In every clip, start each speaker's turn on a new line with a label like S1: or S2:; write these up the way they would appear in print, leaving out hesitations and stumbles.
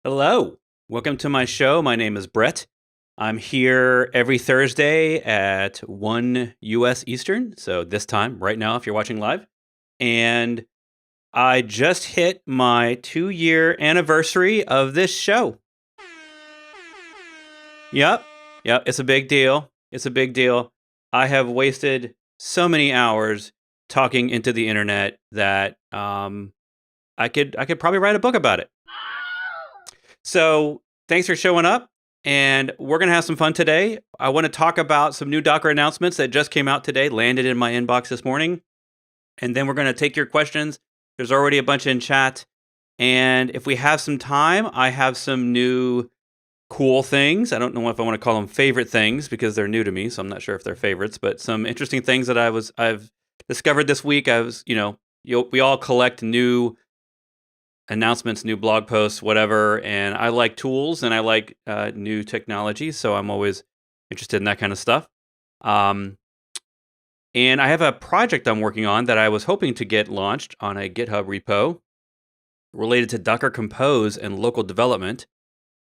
S1: Hello. Welcome to my show. My name is Bret. I'm here every Thursday at 1 US Eastern. So this time, right now, if you're watching live. And I just hit my 2-year anniversary of this show. Yep. It's a big deal. It's a big deal. I have wasted so many hours talking into the internet that I could probably write a book about it. So thanks for showing up, and we're going to have some fun today. I want to talk about some new Docker announcements that just came out today, landed in my inbox this morning, and then we're going to take your questions. There's already a bunch in chat, and if we have some time, I have some new cool things. I don't know if I want to call them favorite things because they're new to me, so I'm not sure if they're favorites, but some interesting things that I've discovered this week. We all collect new announcements, new blog posts, whatever. And I like tools and I like new technology, so I'm always interested in that kind of stuff. And I have a project I'm working on that I was hoping to get launched on a GitHub repo related to Docker Compose and local development,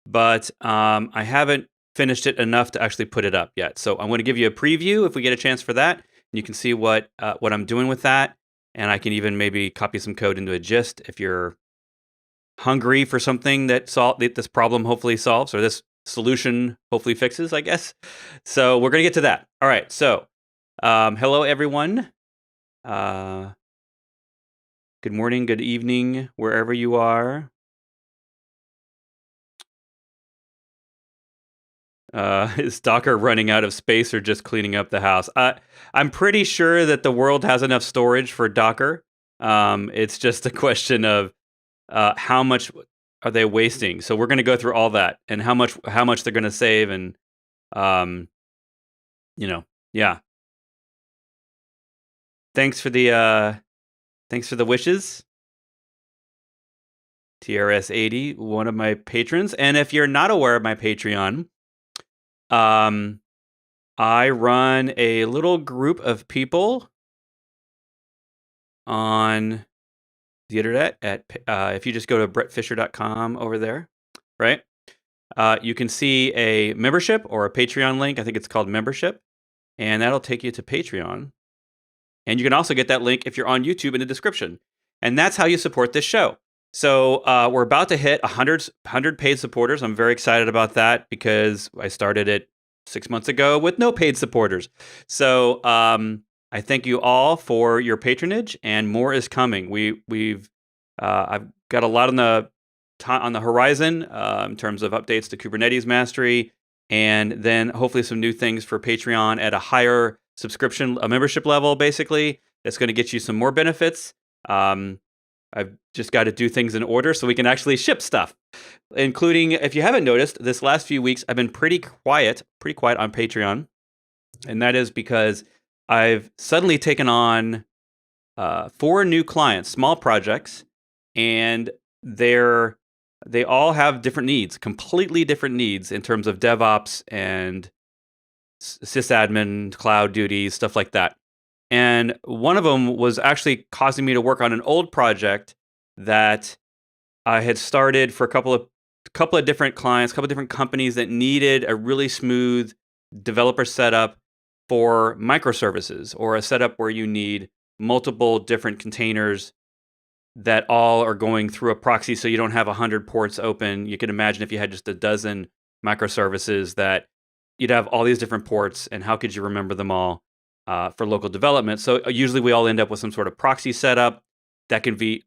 S1: but I haven't finished it enough to actually put it up yet. So I'm going to give you a preview if we get a chance for that. And you can see what I'm doing with that, and I can even maybe copy some code into a gist if you're hungry for something that this problem hopefully solves, or this solution hopefully fixes, I guess. So we're going to get to that. All right. So hello, everyone. Good morning, good evening, wherever you are. Is Docker running out of space or just cleaning up the house? I'm pretty sure that the world has enough storage for Docker. It's just a question of how much are they wasting? So we're going to go through all that and how much they're going to save, and yeah. Thanks for the wishes. TRS80, one of my patrons, and if you're not aware of my Patreon, I run a little group of people on the internet at if you just go to bretfisher.com over there, right? You can see a membership or a Patreon link. I think it's called membership, and that'll take you to Patreon. And you can also get that link if you're on YouTube in the description. And that's how you support this show. So we're about to hit 100 paid supporters. I'm very excited about that because I started it 6 months ago with no paid supporters. So I thank you all for your patronage, and more is coming. I've got a lot on the horizon in terms of updates to Kubernetes mastery, and then hopefully some new things for Patreon at a higher subscription, a membership level, basically. That's going to get you some more benefits. I've just got to do things in order so we can actually ship stuff, including, if you haven't noticed, this last few weeks I've been pretty quiet on Patreon, and that is because I've suddenly taken on 4 new clients, small projects, and they all have different needs, completely different needs in terms of DevOps and sysadmin, cloud duties, stuff like that. And one of them was actually causing me to work on an old project that I had started for a couple of different clients, a couple of different companies that needed a really smooth developer setup for microservices, or a setup where you need multiple different containers that all are going through a proxy, so you don't have 100 ports open. You can imagine if you had just a dozen microservices that you'd have all these different ports, and how could you remember them all for local development? So usually we all end up with some sort of proxy setup that can be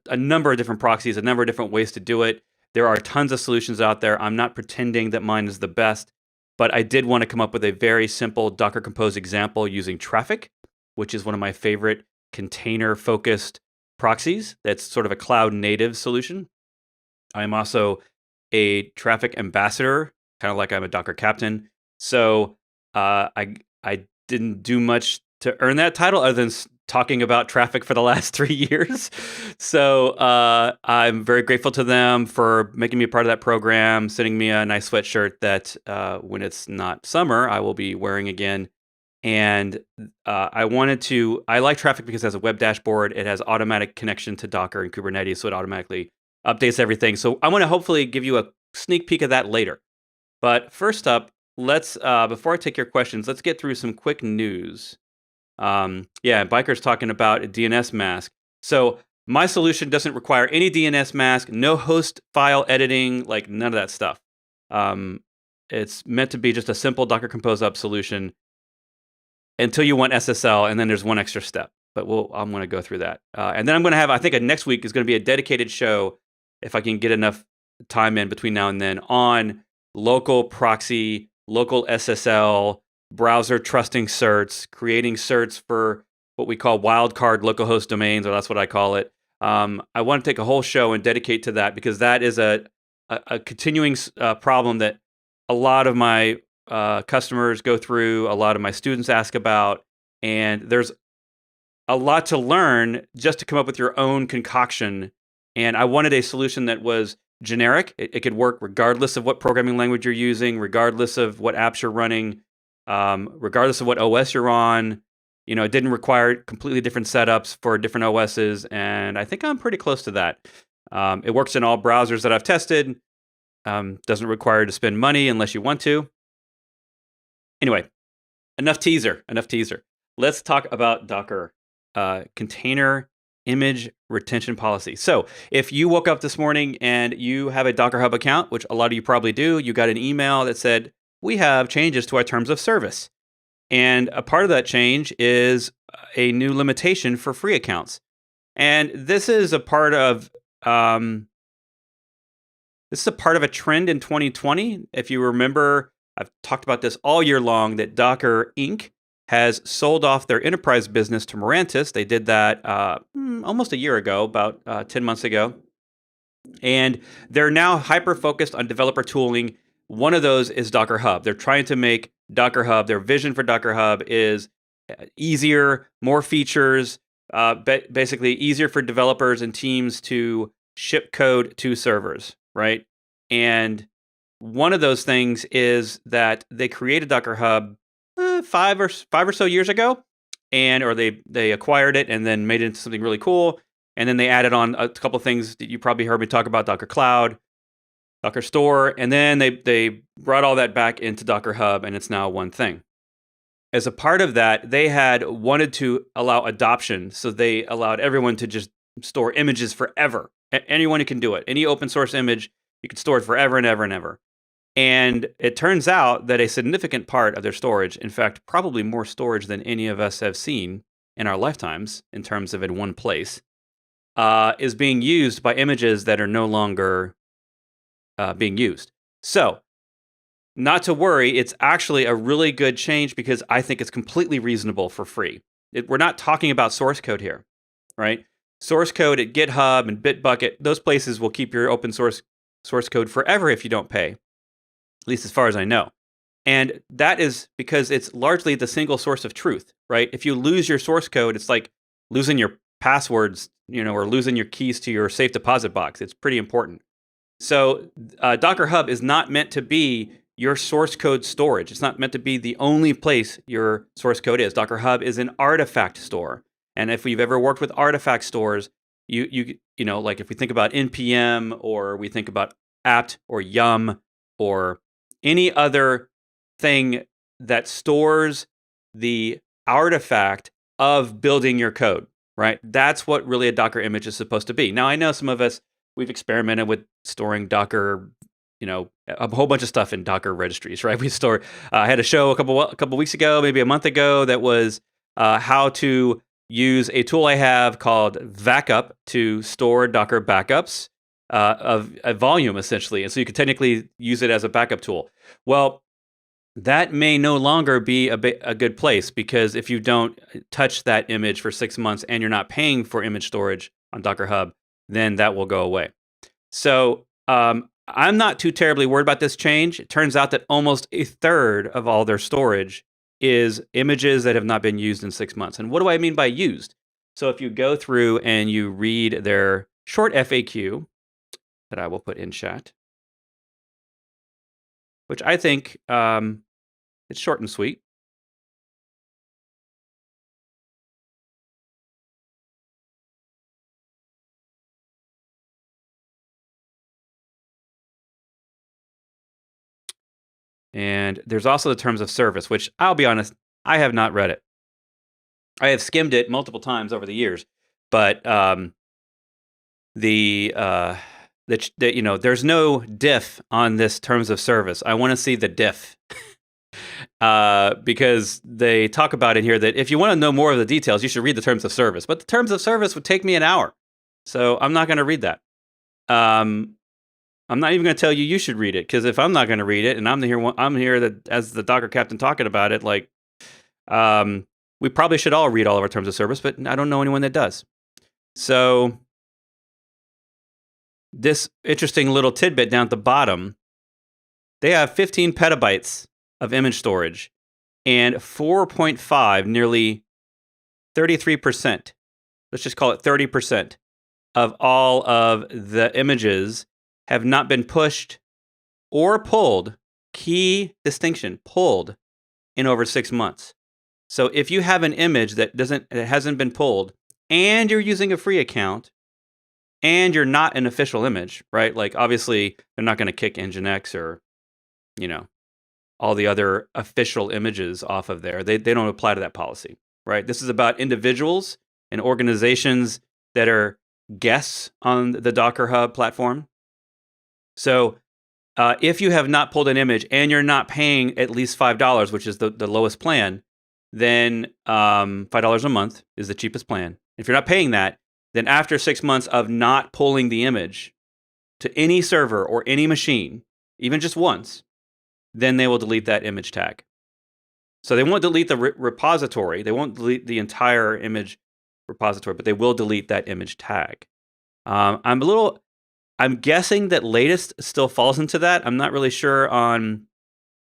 S1: a number of different proxies, a number of different ways to do it. There are tons of solutions out there. I'm not pretending that mine is the best, but I did want to come up with a very simple Docker Compose example using Traffic, which is one of my favorite container-focused proxies. That's sort of a cloud-native solution. I'm also a Traffic ambassador, kind of like I'm a Docker captain. So I didn't do much to earn that title other than talking about Traffic for the last 3 years. So I'm very grateful to them for making me a part of that program, sending me a nice sweatshirt that when it's not summer, I will be wearing again. And I like Traffic because it has a web dashboard. It has automatic connection to Docker and Kubernetes, so it automatically updates everything. So I want to hopefully give you a sneak peek of that later. But first up, let's before I take your questions, let's get through some quick news. Yeah, Biker's talking about a DNS mask. So my solution doesn't require any DNS mask, no host file editing, like none of that stuff. It's meant to be just a simple Docker Compose Up solution until you want SSL, and then there's one extra step. But I'm going to go through that. And then I'm going to have, I think next week is going to be a dedicated show, if I can get enough time in between now and then, on local proxy, local SSL, browser trusting certs, creating certs for what we call wildcard localhost domains, or that's what I call it. I want to take a whole show and dedicate to that, because that is a continuing problem that a lot of my customers go through, a lot of my students ask about, and there's a lot to learn just to come up with your own concoction. And I wanted a solution that was generic. It could work regardless of what programming language you're using, regardless of what apps you're running, regardless of what OS you're on. You know, it didn't require completely different setups for different OSs, and I think I'm pretty close to that. It works in all browsers that I've tested. Doesn't require you to spend money unless you want to. Anyway, enough teaser. Let's talk about Docker container image retention policy. So if you woke up this morning and you have a Docker Hub account, which a lot of you probably do, you got an email that said, we have changes to our terms of service. And a part of that change is a new limitation for free accounts. And this is a part of a trend in 2020. If you remember, I've talked about this all year long, that Docker Inc. has sold off their enterprise business to Mirantis. They did that almost a year ago, about 10 months ago. And they're now hyper-focused on developer tooling. One of those is Docker Hub. They're trying to make Docker Hub, their vision for Docker Hub is easier, more features, basically easier for developers and teams to ship code to servers, right? And one of those things is that they created Docker Hub 5 or so years ago, or they acquired it and then made it into something really cool. And then they added on a couple of things that you probably heard me talk about: Docker Cloud, Docker Store, and then they brought all that back into Docker Hub, and it's now one thing. As a part of that, they had wanted to allow adoption, so they allowed everyone to just store images forever. Anyone who can do it, any open source image, you can store it forever and ever and ever. And it turns out that a significant part of their storage, in fact, probably more storage than any of us have seen in our lifetimes in terms of in one place, is being used by images that are no longer being used. So, not to worry, it's actually a really good change, because I think it's completely reasonable for free. We're not talking about source code here, right? Source code at GitHub and Bitbucket, those places will keep your open source code forever if you don't pay, at least as far as I know. And that is because it's largely the single source of truth, right? If you lose your source code, it's like losing your passwords, or losing your keys to your safe deposit box. It's pretty important. So Docker Hub is not meant to be your source code storage. It's not meant to be the only place your source code is. Docker Hub is an artifact store. And if we've ever worked with artifact stores, you know, like if we think about NPM, or we think about apt or yum, or any other thing that stores the artifact of building your code, right? That's what really a Docker image is supposed to be. Now, I know some of us, we've experimented with storing Docker, a whole bunch of stuff in Docker registries, right? I had a show a couple weeks ago, maybe a month ago, that was how to use a tool I have called Backup to store Docker backups of a volume, essentially. And so you could technically use it as a backup tool. Well, that may no longer be a good place, because if you don't touch that image for 6 months and you're not paying for image storage on Docker Hub, then that will go away. So I'm not too terribly worried about this change. It turns out that almost a third of all their storage is images that have not been used in 6 months. And what do I mean by used? So if you go through and you read their short FAQ that I will put in chat, which I think it's short and sweet. And there's also the terms of service, which I'll be honest, I have not read it. I have skimmed it multiple times over the years, but there's no diff on this terms of service. I want to see the diff. Because they talk about in here that if you want to know more of the details, you should read the terms of service. But the terms of service would take me an hour, so I'm not going to read that. I'm not even going to tell you should read it, because if I'm not going to read it, and I'm here as the Docker captain talking about it, like, we probably should all read all of our terms of service, but I don't know anyone that does. So this interesting little tidbit down at the bottom, they have 15 petabytes of image storage, and 4.5, nearly 33%, let's just call it 30%, of all of the images have not been pushed or pulled, key distinction, pulled, in over 6 months. So if you have an image that hasn't been pulled, and you're using a free account, and you're not an official image, right? Like, obviously, they're not going to kick Nginx or, all the other official images off of there. They don't apply to that policy, right? This is about individuals and organizations that are guests on the Docker Hub platform. So if you have not pulled an image and you're not paying at least $5, which is the lowest plan, then $5 a month is the cheapest plan. If you're not paying that, then after 6 months of not pulling the image to any server or any machine, even just once, then they will delete that image tag. So they won't delete the repository. They won't delete the entire image repository, but they will delete that image tag. I'm guessing that latest still falls into that. I'm not really sure on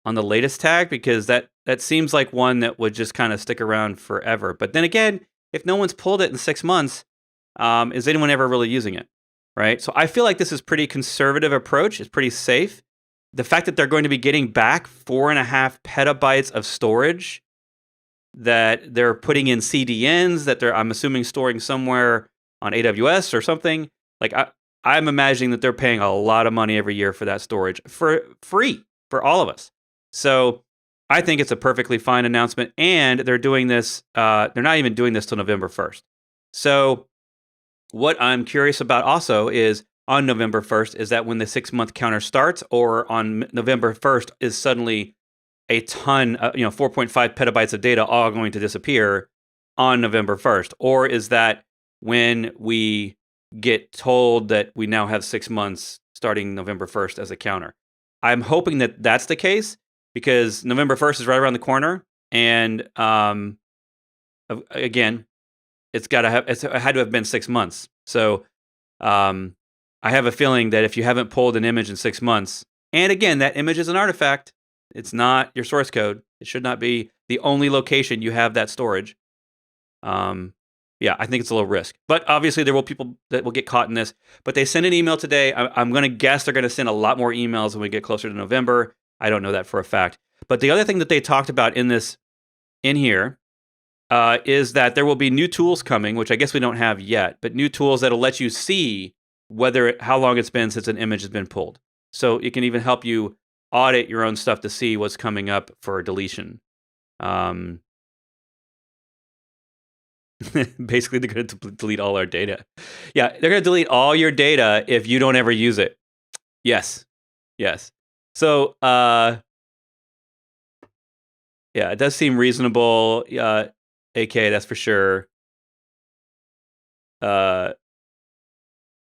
S1: the latest tag, because that seems like one that would just kind of stick around forever. But then again, if no one's pulled it in 6 months, is anyone ever really using it, right? So I feel like this is pretty conservative approach. It's pretty safe. The fact that they're going to be getting back 4.5 petabytes of storage that they're putting in CDNs that I'm assuming, storing somewhere on AWS or something. Like, I'm imagining that they're paying a lot of money every year for that storage for free for all of us. So I think it's a perfectly fine announcement, and they're doing this. They're not even doing this till November 1st. So what I'm curious about also is, on November 1st, is that when the 6-month counter starts, or on November 1st is suddenly a ton, 4.5 petabytes of data all going to disappear on November 1st? Or is that when we get told that we now have 6 months starting November 1st as a counter? I'm hoping that that's the case, because November 1st is right around the corner. And again, it had to have been 6 months. So I have a feeling that if you haven't pulled an image in 6 months, and again, that image is an artifact, it's not your source code. It should not be the only location you have that storage. Yeah, I think it's a low risk. But obviously, there will people that will get caught in this. But they sent an email today. I'm going to guess they're going to send a lot more emails when we get closer to November. I don't know that for a fact. But the other thing that they talked about in here, is that there will be new tools coming, which I guess we don't have yet, but new tools that'll let you see how long it's been since an image has been pulled. So it can even help you audit your own stuff to see what's coming up for deletion. Basically, they're going to delete all our data. Yeah, they're going to delete all your data if you don't ever use it. Yes. So, yeah, it does seem reasonable. AK, that's for sure.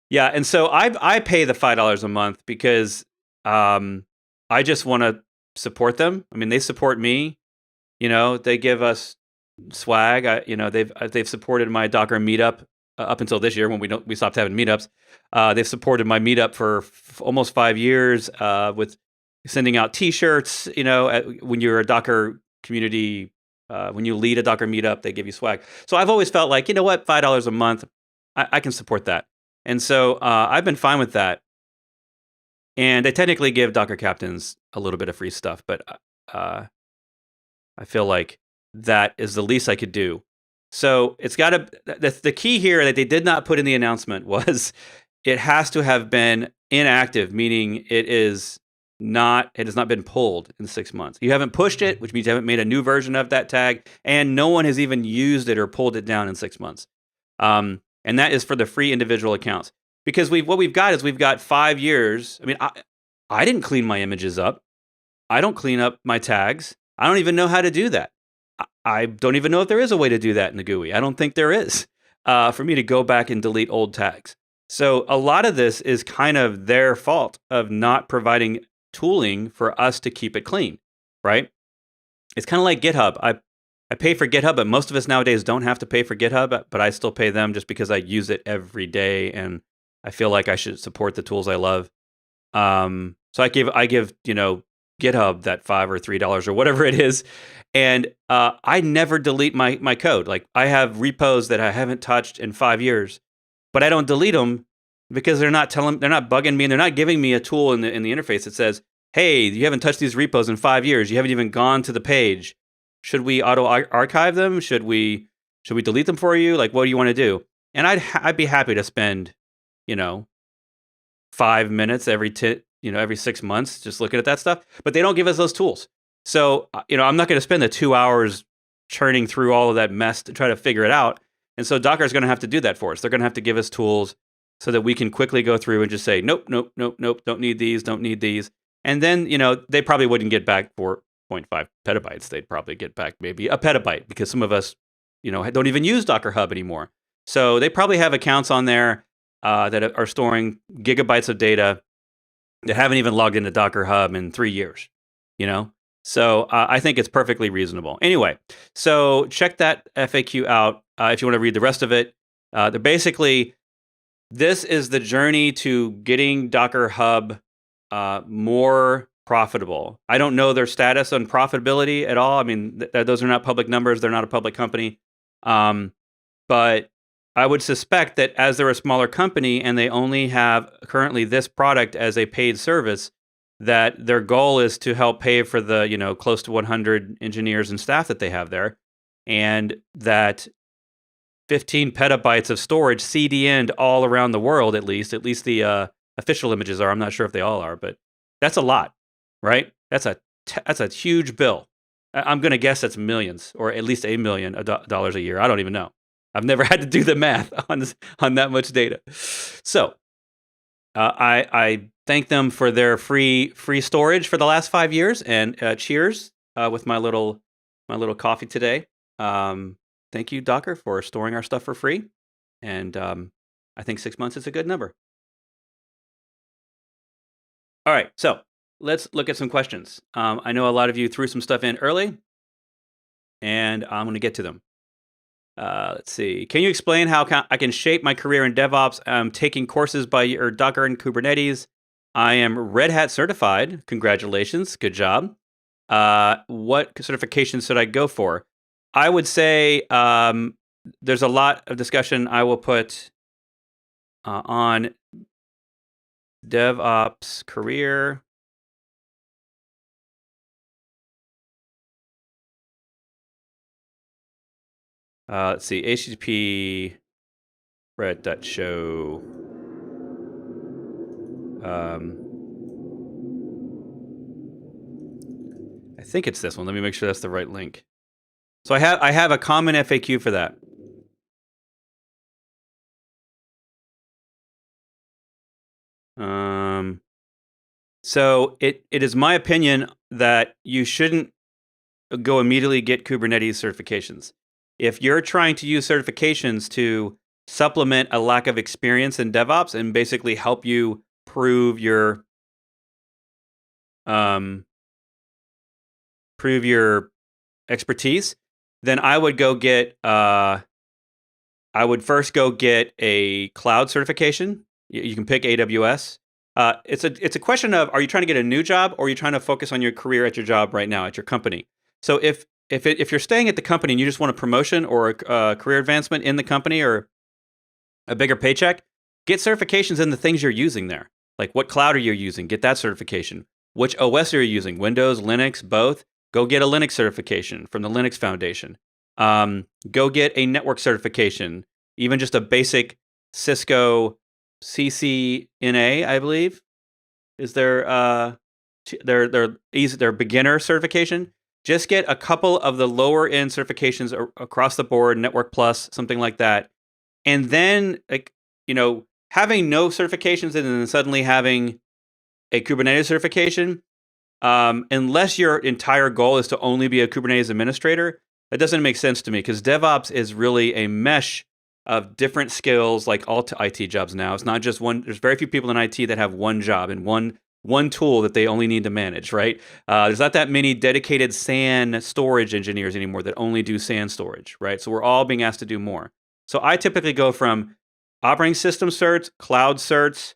S1: Yeah, and so I pay the $5 a month because I just want to support them. I mean, they support me. They give us swag. They've supported my Docker meetup up until this year when we stopped having meetups. They've supported my meetup for almost 5 years with sending out T-shirts. When you're a Docker community, when you lead a Docker meetup, they give you swag. So I've always felt like, what, $5 a month, I can support that. And so I've been fine with that. And they technically give Docker captains a little bit of free stuff, but I feel like that is the least I could do. So it's got to, the key here that they did not put in the announcement was it has to have been inactive, meaning it is it has not been pulled in 6 months. You haven't pushed it, which means you haven't made a new version of that tag, and no one has even used it or pulled it down in 6 months. And that is for the free individual accounts. Because what we've got is we've got 5 years. I mean, I didn't clean my images up. I don't clean up my tags. I don't even know how to do that. I don't even know if there is a way to do that in the GUI. I don't think there is for me to go back and delete old tags. So a lot of this is kind of their fault of not providing tooling for us to keep it clean, right? It's kind of like GitHub. I pay for GitHub, but most of us nowadays don't have to pay for GitHub, but I still pay them just because I use it every day and I feel like I should support the tools I love. So I give GitHub that $5 or $3 or whatever it is, and I never delete my code. Like I have repos that I haven't touched in 5 years, but I don't delete them because they're not bugging me, and they're not giving me a tool in the interface that says, "Hey, you haven't touched these repos in 5 years. You haven't even gone to the page. Should we auto archive them? Should we delete them for you? Like, what do you want to do?" And I'd be happy to spend, 5 minutes every 6 months just looking at that stuff. But they don't give us those tools. So, I'm not going to spend the 2 hours churning through all of that mess to try to figure it out. And so Docker is going to have to do that for us. They're going to have to give us tools so that we can quickly go through and just say, nope, nope, nope, nope, don't need these, don't need these. And then, they probably wouldn't get back 4.5 petabytes. They'd probably get back maybe a petabyte because some of us, don't even use Docker Hub anymore. So they probably have accounts on there that are storing gigabytes of data that haven't even logged into Docker Hub in 3 years, So I think it's perfectly reasonable. Anyway, so check that FAQ out if you want to read the rest of it. They're basically, this is the journey to getting Docker Hub more profitable. I don't know their status on profitability at all. I mean, those are not public numbers. They're not a public company. But I would suspect that as they're a smaller company and they only have currently this product as a paid service, that their goal is to help pay for the, close to 100 engineers and staff that they have there. And that 15 petabytes of storage CDN'd all around the world, at least the official images are. I'm not sure if they all are, but that's a lot, right? That's a huge bill. I'm going to guess that's millions, or at least $1 million a year. I don't even know. I've never had to do the math on that much data. So I thank them for their free storage for the last 5 years, and cheers with my little coffee today. Thank you, Docker, for storing our stuff for free, and I think 6 months is a good number. All right, so let's look at some questions. I know a lot of you threw some stuff in early, and I'm going to get to them. Let's see. Can you explain how I can shape my career in DevOps? I'm taking courses by Docker and Kubernetes. I am Red Hat certified. Congratulations. Good job. What certification should I go for? I would say there's a lot of discussion I will put on DevOps career. Let's see, HTTP Bret.show. I think it's this one. Let me make sure that's the right link. So I have a common FAQ for that. So it is my opinion that you shouldn't go immediately get Kubernetes certifications. If you're trying to use certifications to supplement a lack of experience in DevOps and basically help you prove your expertise, then I would go get I would first go get a cloud certification. You can pick AWS. It's a question of, are you trying to get a new job, or are you trying to focus on your career at your job right now at your company? So if you're staying at the company and you just want a promotion or a career advancement in the company or a bigger paycheck, get certifications in the things you're using there. Like, what cloud are you using? Get that certification. Which OS are you using? Windows, Linux, both? Go get a Linux certification from the Linux Foundation. Go get a network certification, even just a basic Cisco CCNA, I believe. Is there they're easy. They're beginner certification. Just get a couple of the lower end certifications across the board, Network Plus, something like that, and then having no certifications and then suddenly having a Kubernetes certification. Unless your entire goal is to only be a Kubernetes administrator, that doesn't make sense to me because DevOps is really a mesh of different skills, like all IT jobs now. It's not just one. There's very few people in IT that have one job and one tool that they only need to manage, right? There's not that many dedicated SAN storage engineers anymore that only do SAN storage, right? So we're all being asked to do more. So I typically go from operating system certs, cloud certs,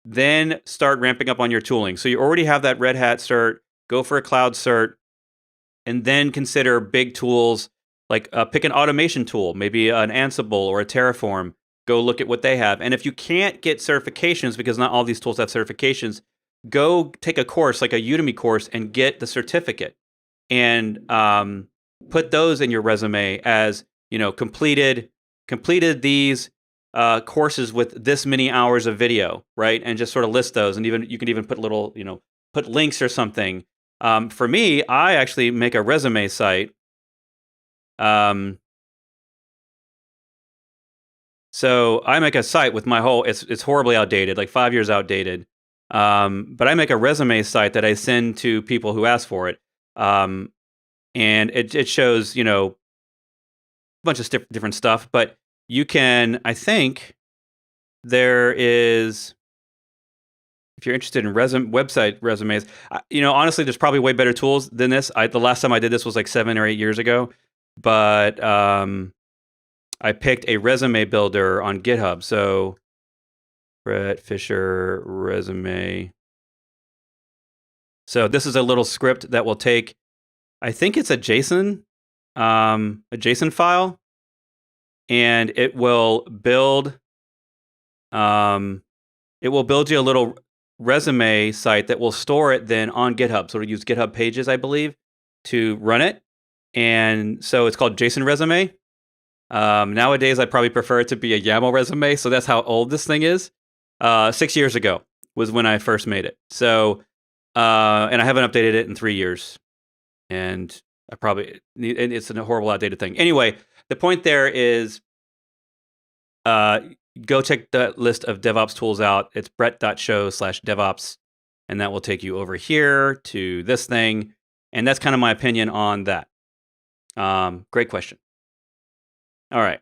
S1: then start ramping up on your tooling. So you already have that Red Hat cert, go for a cloud cert, and then consider big tools like pick an automation tool, maybe an Ansible or a Terraform. Go look at what they have. And if you can't get certifications, because not all these tools have certifications, go take a course like a Udemy course and get the certificate and put those in your resume as, completed these courses with this many hours of video, right? And just sort of list those. And you can even put little, put links or something. For me, I actually make a resume site. So I make a site with my whole, it's horribly outdated, like 5 years outdated. But I make a resume site that I send to people who ask for it. And it shows, a bunch of different stuff, but you can, I think there is, if you're interested in website resumes, honestly, there's probably way better tools than this. The last time I did this was like 7 or 8 years ago, but I picked a resume builder on GitHub. So Bret Fisher resume. So this is a little script that will take, I think it's a JSON file, and it will build you a little resume site that will store it then on GitHub. So it'll use GitHub Pages, I believe, to run it. And so it's called JSON resume. Nowadays, I'd probably prefer it to be a YAML resume. So that's how old this thing is. 6 years ago was when I first made it. So, and I haven't updated it in 3 years. And it's a horrible outdated thing. Anyway, the point there is, go check the list of DevOps tools out. It's bret.show/DevOps, and that will take you over here to this thing. And that's kind of my opinion on that. Great question. All right.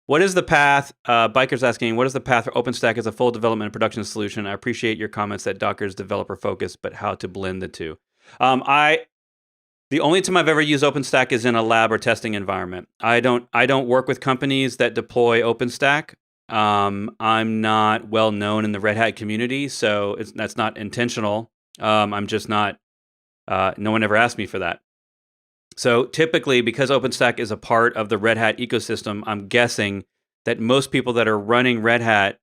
S1: What is the path? Biker's asking, what is the path for OpenStack as a full development and production solution? I appreciate your comments that Docker is developer focused, but how to blend the two. The only time I've ever used OpenStack is in a lab or testing environment. I don't work with companies that deploy OpenStack. I'm not well known in the Red Hat community, so that's not intentional. I'm just not. No one ever asked me for that. So typically, because OpenStack is a part of the Red Hat ecosystem, I'm guessing that most people that are running Red Hat,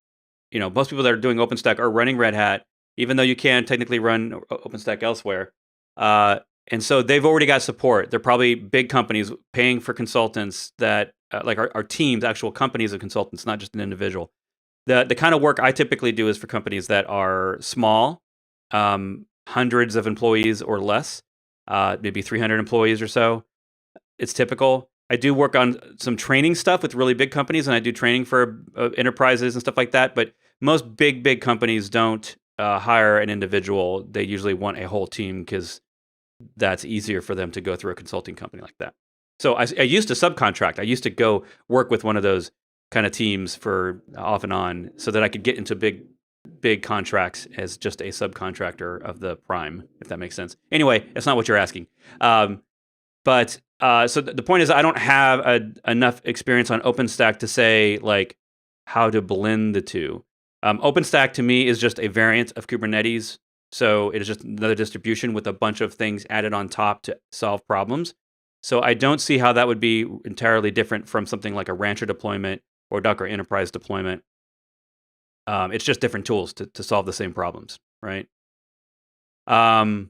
S1: most people that are doing OpenStack are running Red Hat, even though you can technically run OpenStack elsewhere. And so they've already got support. They're probably big companies paying for consultants that, like our teams, actual companies of consultants, not just an individual. The kind of work I typically do is for companies that are small, hundreds of employees or less, maybe 300 employees or so. It's typical. I do work on some training stuff with really big companies, and I do training for enterprises and stuff like that. But most big companies don't hire an individual. They usually want a whole team because that's easier for them to go through a consulting company like that. So I used to subcontract. I used to go work with one of those kind of teams for off and on so that I could get into big contracts as just a subcontractor of the prime, if that makes sense. Anyway, that's not what you're asking. But the point is I don't have enough experience on OpenStack to say like how to blend the two. OpenStack to me is just a variant of Kubernetes. So it is just another distribution with a bunch of things added on top to solve problems. So I don't see how that would be entirely different from something like a Rancher deployment or Docker Enterprise deployment. It's just different tools to solve the same problems, right? Red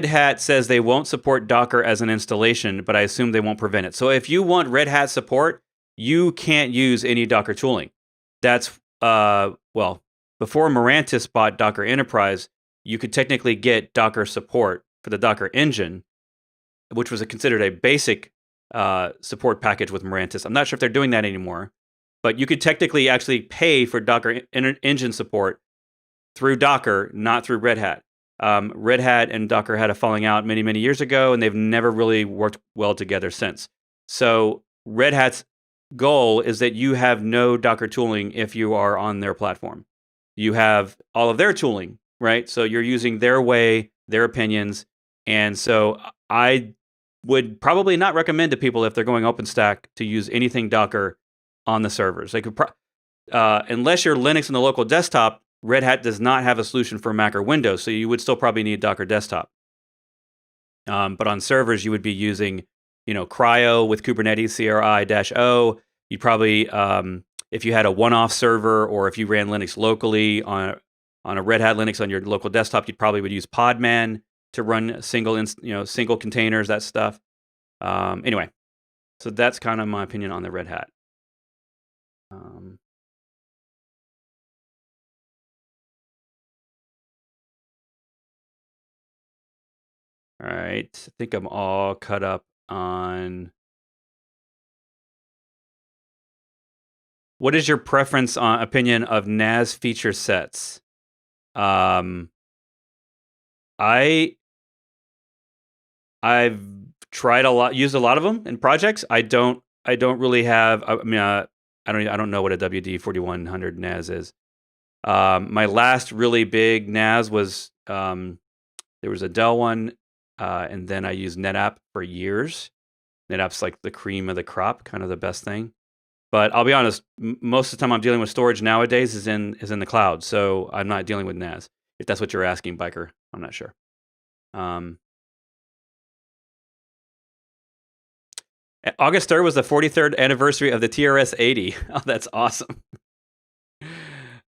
S1: Hat says they won't support Docker as an installation, but I assume they won't prevent it. So if you want Red Hat support, you can't use any Docker tooling. That's, before Mirantis bought Docker Enterprise, you could technically get Docker support for the Docker engine, which was considered a basic support package with Mirantis. I'm not sure if they're doing that anymore, but you could technically actually pay for Docker engine support through Docker, not through Red Hat. Red Hat and Docker had a falling out many, many years ago, and they've never really worked well together since. So Red Hat's goal is that you have no Docker tooling if you are on their platform. You have all of their tooling, right? So you're using their way, their opinions. And so I would probably not recommend to people if they're going OpenStack to use anything Docker on the servers. They could, unless you're Linux in the local desktop, Red Hat does not have a solution for Mac or Windows, so you would still probably need Docker Desktop. But on servers, you would be using, Cryo with Kubernetes CRI-O. You'd probably, if you had a one-off server or if you ran Linux locally on a Red Hat Linux on your local desktop, you probably would use Podman to run single containers, that stuff. Anyway, so that's kind of my opinion on the Red Hat. All right, I think I'm all caught up on. What is your preference on opinion of NAS feature sets? I've tried used a lot of them in projects. I don't really have. I don't know what a WD-4100 NAS is. My last really big NAS was there was a Dell one, and then I used NetApp for years. NetApp's like the cream of the crop, kind of the best thing. But I'll be honest, most of the time I'm dealing with storage nowadays is in the cloud, so I'm not dealing with NAS. If that's what you're asking, Biker, I'm not sure. August 3rd was the 43rd anniversary of the TRS-80. Oh, that's awesome.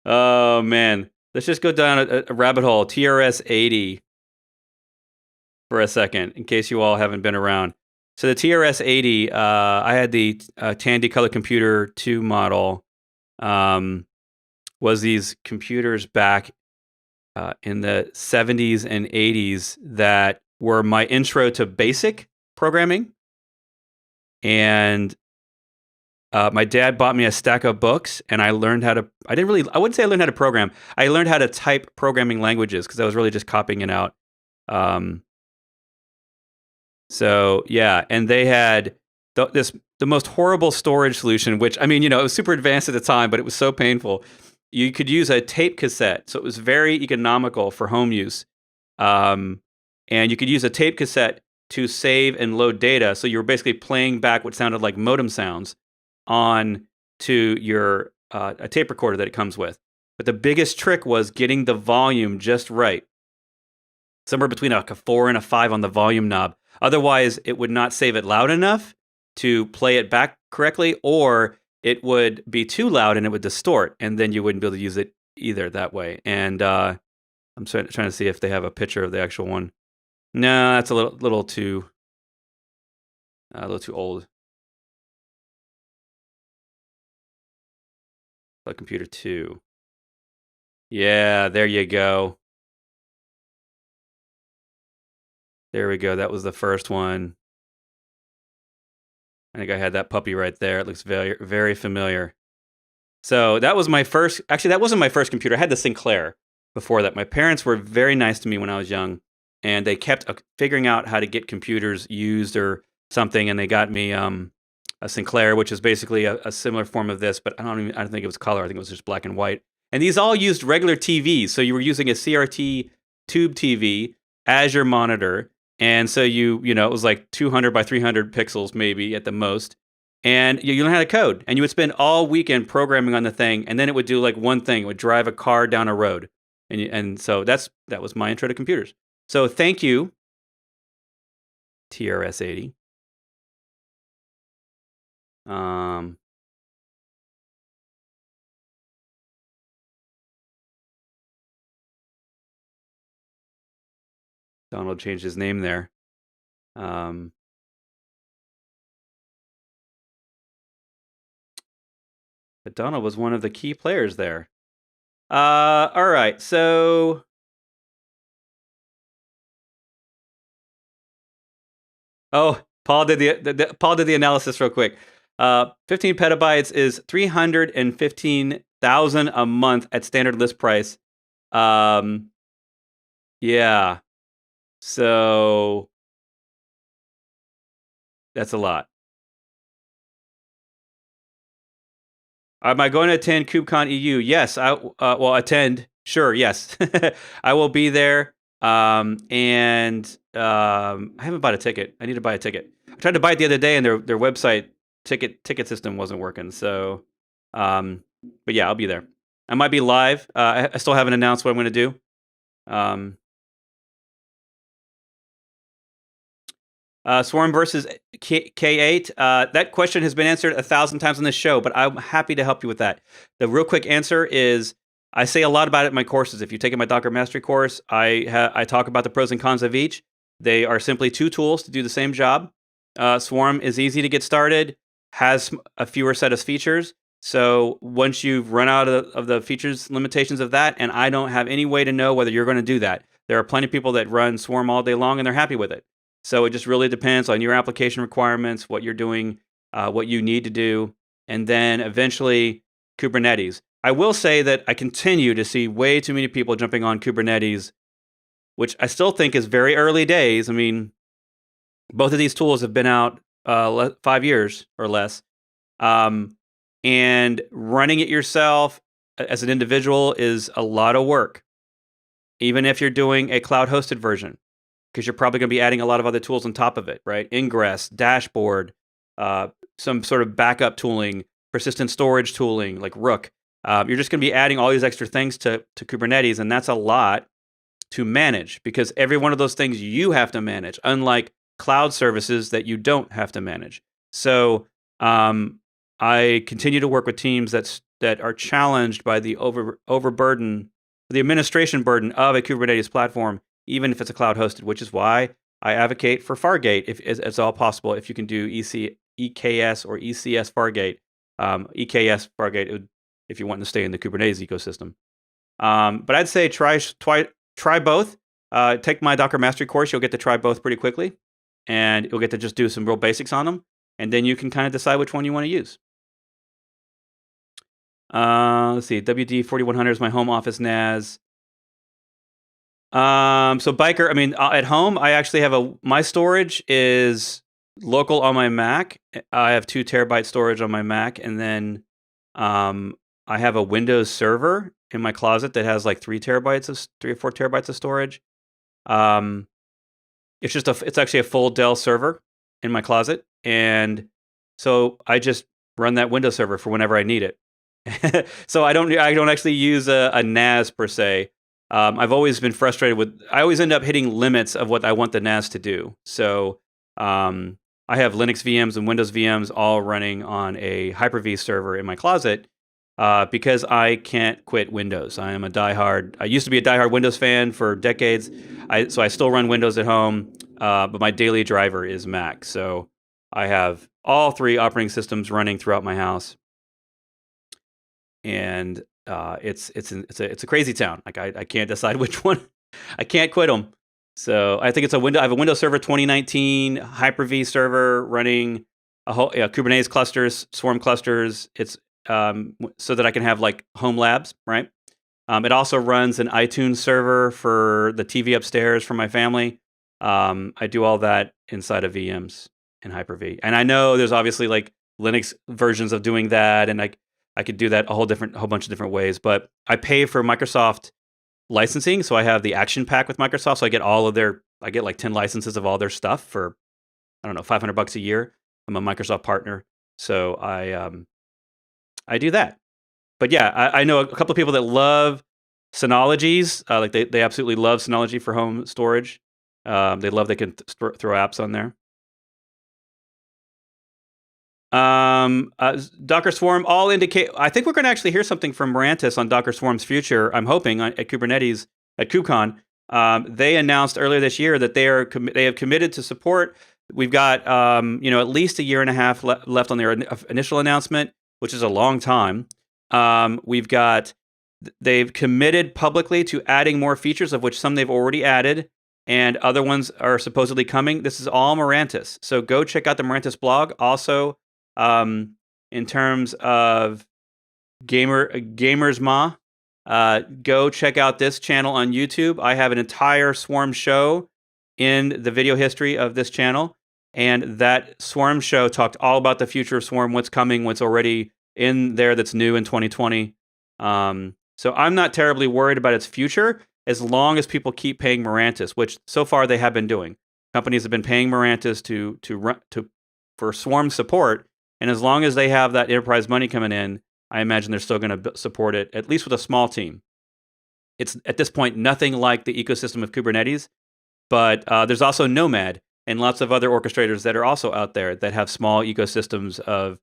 S1: Oh, man. Let's just go down a rabbit hole. TRS-80 for a second, in case you all haven't been around. So the TRS-80, I had the Tandy Color Computer 2 model. Was these computers back in the 70s and 80s that were my intro to basic programming. And my dad bought me a stack of books, and I learned how to. I wouldn't say I learned how to program. I learned how to type programming languages because I was really just copying it out. So yeah, and they had the most horrible storage solution, which it was super advanced at the time, but it was so painful. You could use a tape cassette, so it was very economical for home use. And you could use a tape cassette to save and load data. So you were basically playing back what sounded like modem sounds on to your a tape recorder that it comes with. But the biggest trick was getting the volume just right. Somewhere between a 4 and a 5 on the volume knob. Otherwise, it would not save it loud enough to play it back correctly, or it would be too loud and it would distort, and then you wouldn't be able to use it either that way. And I'm trying to see if they have a picture of the actual one. No, that's a little too old. The Computer 2. Yeah, there you go. There we go. That was the first one. I think I had that puppy right there. It looks very, very familiar. So that was my first. Actually, that wasn't my first computer. I had the Sinclair before that. My parents were very nice to me when I was young, and they kept figuring out how to get computers used or something, and they got me a Sinclair, which is basically a similar form of this, but I don't think it was color. I think it was just black and white. And these all used regular TVs, so you were using a CRT tube TV as your monitor, and so it was like 200 by 300 pixels maybe at the most. And you learn how to code, and you would spend all weekend programming on the thing, and then it would do like one thing: it would drive a car down a road, and so that was my intro to computers. So thank you, TRS-80. Donald changed his name there. But Donald was one of the key players there. All right. So, Paul did Paul did the analysis real quick. 15 petabytes is 315,000 a month at standard list price. Um, yeah. So that's a lot. Am I going to attend KubeCon EU? Yes, I will attend. Sure, yes, I will be there. And I haven't bought a ticket. I need to buy a ticket. I tried to buy it the other day, and their website ticket system wasn't working. So, but yeah, I'll be there. I might be live. I still haven't announced what I'm going to do. Um, Swarm versus K8. That question has been answered 1,000 times on this show, but I'm happy to help you with that. The real quick answer is I say a lot about it in my courses. If you've taken my Docker Mastery course, I talk about the pros and cons of each. They are simply two tools to do the same job. Swarm is easy to get started, has a fewer set of features. So once you've run out of the features limitations of that, and I don't have any way to know whether you're going to do that. There are plenty of people that run Swarm all day long and they're happy with it. So it just really depends on your application requirements, what you're doing, what you need to do, and then eventually Kubernetes. I will say that I continue to see way too many people jumping on Kubernetes, which I still think is very early days. I mean, both of these tools have been out 5 years or less. And running it yourself as an individual is a lot of work, even if you're doing a cloud-hosted version, because you're probably going to be adding a lot of other tools on top of it, right? Ingress, dashboard, some sort of backup tooling, persistent storage tooling like Rook. You're just going to be adding all these extra things to Kubernetes, and that's a lot to manage because every one of those things you have to manage, unlike cloud services that you don't have to manage. So I continue to work with teams that are challenged by the overburden, the administration burden of a Kubernetes platform, even if it's a cloud hosted, which is why I advocate for Fargate if it's all possible. If you can do EKS or ECS Fargate, EKS Fargate, if you want to stay in the Kubernetes ecosystem. But I'd say try both. Take my Docker Mastery course. You'll get to try both pretty quickly, and you'll get to just do some real basics on them, and then you can kind of decide which one you want to use. Let's see. WD 4100 is my home office NAS. So Biker, I mean, at home, I actually have my storage is local on my Mac. I have 2 terabyte storage on my Mac, and then I have a Windows server in my closet that has like 3 or 4 terabytes of storage. It's actually a full Dell server in my closet, and so I just run that Windows server for whenever I need it. So I don't actually use a NAS per se. I've always been frustrated with. I always end up hitting limits of what I want the NAS to do. So I have Linux VMs and Windows VMs all running on a Hyper-V server in my closet because I can't quit Windows. I used to be a diehard Windows fan for decades. So I still run Windows at home, but my daily driver is Mac. So I have all 3 operating systems running throughout my house. And it's a crazy town. Like I can't decide which one. I can't quit them. So I think it's I have a Windows Server 2019 Hyper-V server running a whole Kubernetes clusters, Swarm clusters. It's so that I can have like home labs, right? It also runs an iTunes server for the TV upstairs for my family. I do all that inside of VMs in Hyper-V, and I know there's obviously like Linux versions of doing that, and I could do that a whole bunch of different ways, but I pay for Microsoft licensing, so I have the Action Pack with Microsoft, so I get like 10 licenses of all their stuff for, I don't know, $500 a year. I'm a Microsoft partner, so I do that. But yeah, I know a couple of people that love Synologies, like they absolutely love Synology for home storage. They love they can throw apps on there. Docker Swarm all indicate. I think we're going to actually hear something from Mirantis on Docker Swarm's future. I'm hoping at Kubernetes at KubeCon. They announced earlier this year that they have committed to support. We've got at least a year and a half left on their initial announcement, which is a long time. We've got They've committed publicly to adding more features, of which some they've already added, and other ones are supposedly coming. This is all Mirantis. So go check out the Mirantis blog. Also, in terms of Gamers Ma, go check out this channel on YouTube. I have an entire Swarm show in the video history of this channel, and that Swarm show talked all about the future of Swarm, what's coming, what's already in there that's new in 2020. So I'm not terribly worried about its future as long as people keep paying Mirantis, which so far they have been doing. Companies have been paying Mirantis for Swarm support, and as long as they have that enterprise money coming in, I imagine they're still going to support it, at least with a small team. It's at this point nothing like the ecosystem of Kubernetes, but there's also Nomad and lots of other orchestrators that are also out there that have small ecosystems of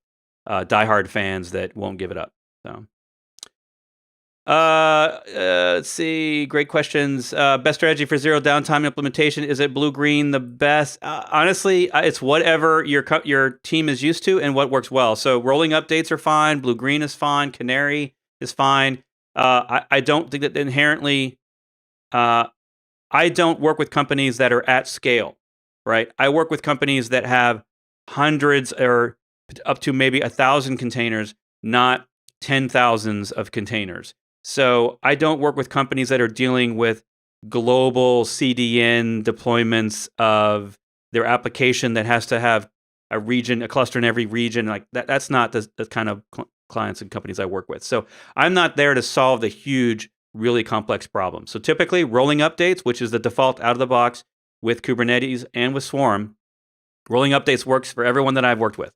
S1: diehard fans that won't give it up. So. Let's see. Great questions. Best strategy for zero downtime implementation. Is it blue green the best? Honestly, it's whatever your team is used to and what works well. So rolling updates are fine. Blue green is fine. Canary is fine. I don't think that inherently. I don't work with companies that are at scale, right? I work with companies that have hundreds or up to maybe 1,000 containers, not 10,000s of containers. So I don't work with companies that are dealing with global CDN deployments of their application that has to have a cluster in every region. Like that's not the kind of clients and companies I work with. So I'm not there to solve the huge, really complex problems. So typically rolling updates, which is the default out of the box with Kubernetes and with Swarm, rolling updates works for everyone that I've worked with.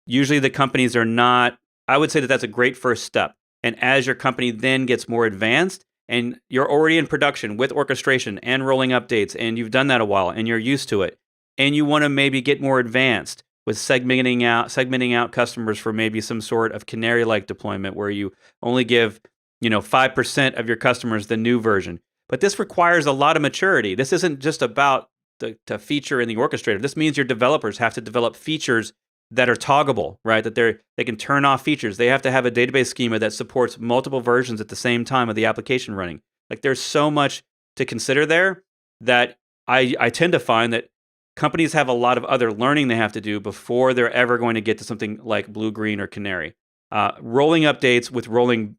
S1: Usually the companies are not. I would say that that's a great first step. And as your company then gets more advanced and you're already in production with orchestration and rolling updates and you've done that a while and you're used to it and you want to maybe get more advanced with segmenting out customers for maybe some sort of canary-like deployment where you only give 5% of your customers the new version. But this requires a lot of maturity. This isn't just about the feature in the orchestrator. This means your developers have to develop features that are toggable, right? That they can turn off features. They have to have a database schema that supports multiple versions at the same time of the application running. Like there's so much to consider there that I tend to find that companies have a lot of other learning they have to do before they're ever going to get to something like blue, green, or canary. Rolling updates with rolling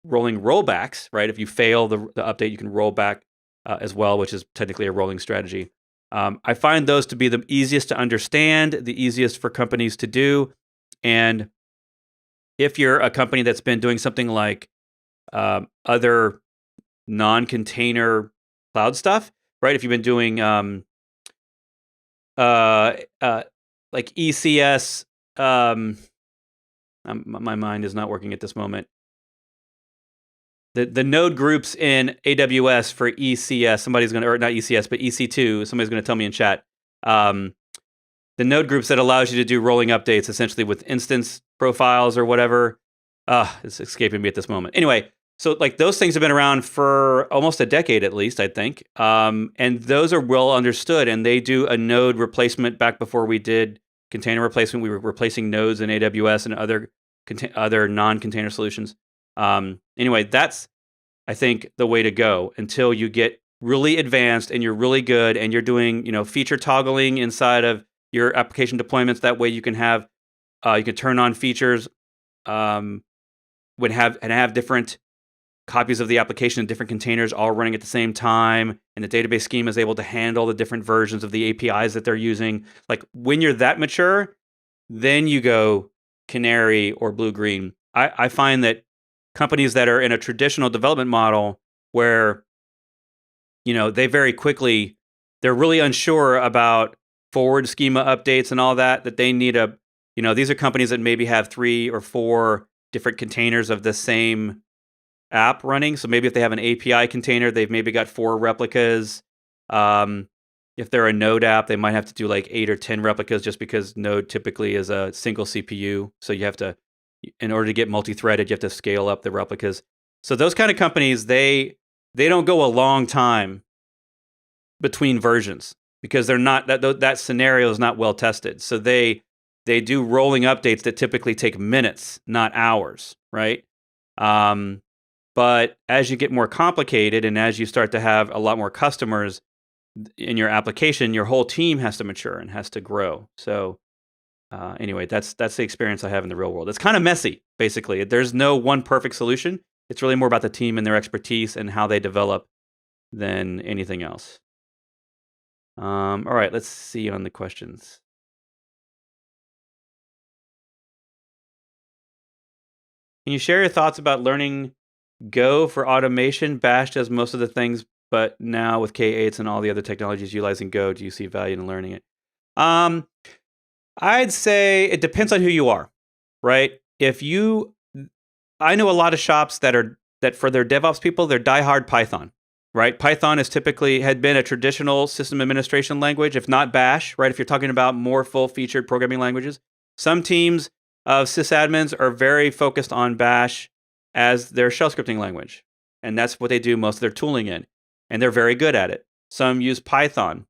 S1: rollbacks, right? If you fail the update, you can roll back as well, which is technically a rolling strategy. I find those to be the easiest to understand, the easiest for companies to do. And if you're a company that's been doing something like other non-container cloud stuff, right? If you've been doing like ECS, my mind is not working at this moment. The node groups in AWS for ECS, or not ECS, but EC2, somebody's going to tell me in chat. The node groups that allows you to do rolling updates essentially with instance profiles or whatever. It's escaping me at this moment. Anyway, so like those things have been around for almost a decade at least, I think. And those are well understood, and they do a node replacement back before we did container replacement. We were replacing nodes in AWS and other non-container solutions. Anyway, that's, I think, the way to go until you get really advanced and you're really good and you're doing, feature toggling inside of your application deployments. That way you can have, you can turn on features, have different copies of the application in different containers all running at the same time. And the database schema is able to handle the different versions of the APIs that they're using. Like when you're that mature, then you go canary or blue, green. I find that companies that are in a traditional development model where, they very quickly, they're really unsure about forward schema updates and all that they need these are companies that maybe have 3 or 4 different containers of the same app running. So maybe if they have an API container, they've maybe got 4 replicas. If they're a Node app, they might have to do like 8 or 10 replicas just because Node typically is a single CPU. So you have to, in order to get multi-threaded, you have to scale up the replicas. So those kind of companies, they don't go a long time between versions because they're not that scenario is not well tested. So they do rolling updates that typically take minutes, not hours, right? But as you get more complicated and as you start to have a lot more customers in your application, your whole team has to mature and has to grow. So anyway, that's the experience I have in the real world. It's kind of messy, basically. There's no one perfect solution. It's really more about the team and their expertise and how they develop than anything else. All right, let's see on the questions. Can you share your thoughts about learning Go for automation? Bash does most of the things, but now with K8s and all the other technologies utilizing Go, do you see value in learning it? I'd say it depends on who you are, right? I know a lot of shops that for their DevOps people, they're diehard Python, right? Python had been a traditional system administration language, if not Bash, right? If you're talking about more full-featured programming languages. Some teams of sysadmins are very focused on Bash as their shell scripting language, and that's what they do most of their tooling in, and they're very good at it. Some use Python.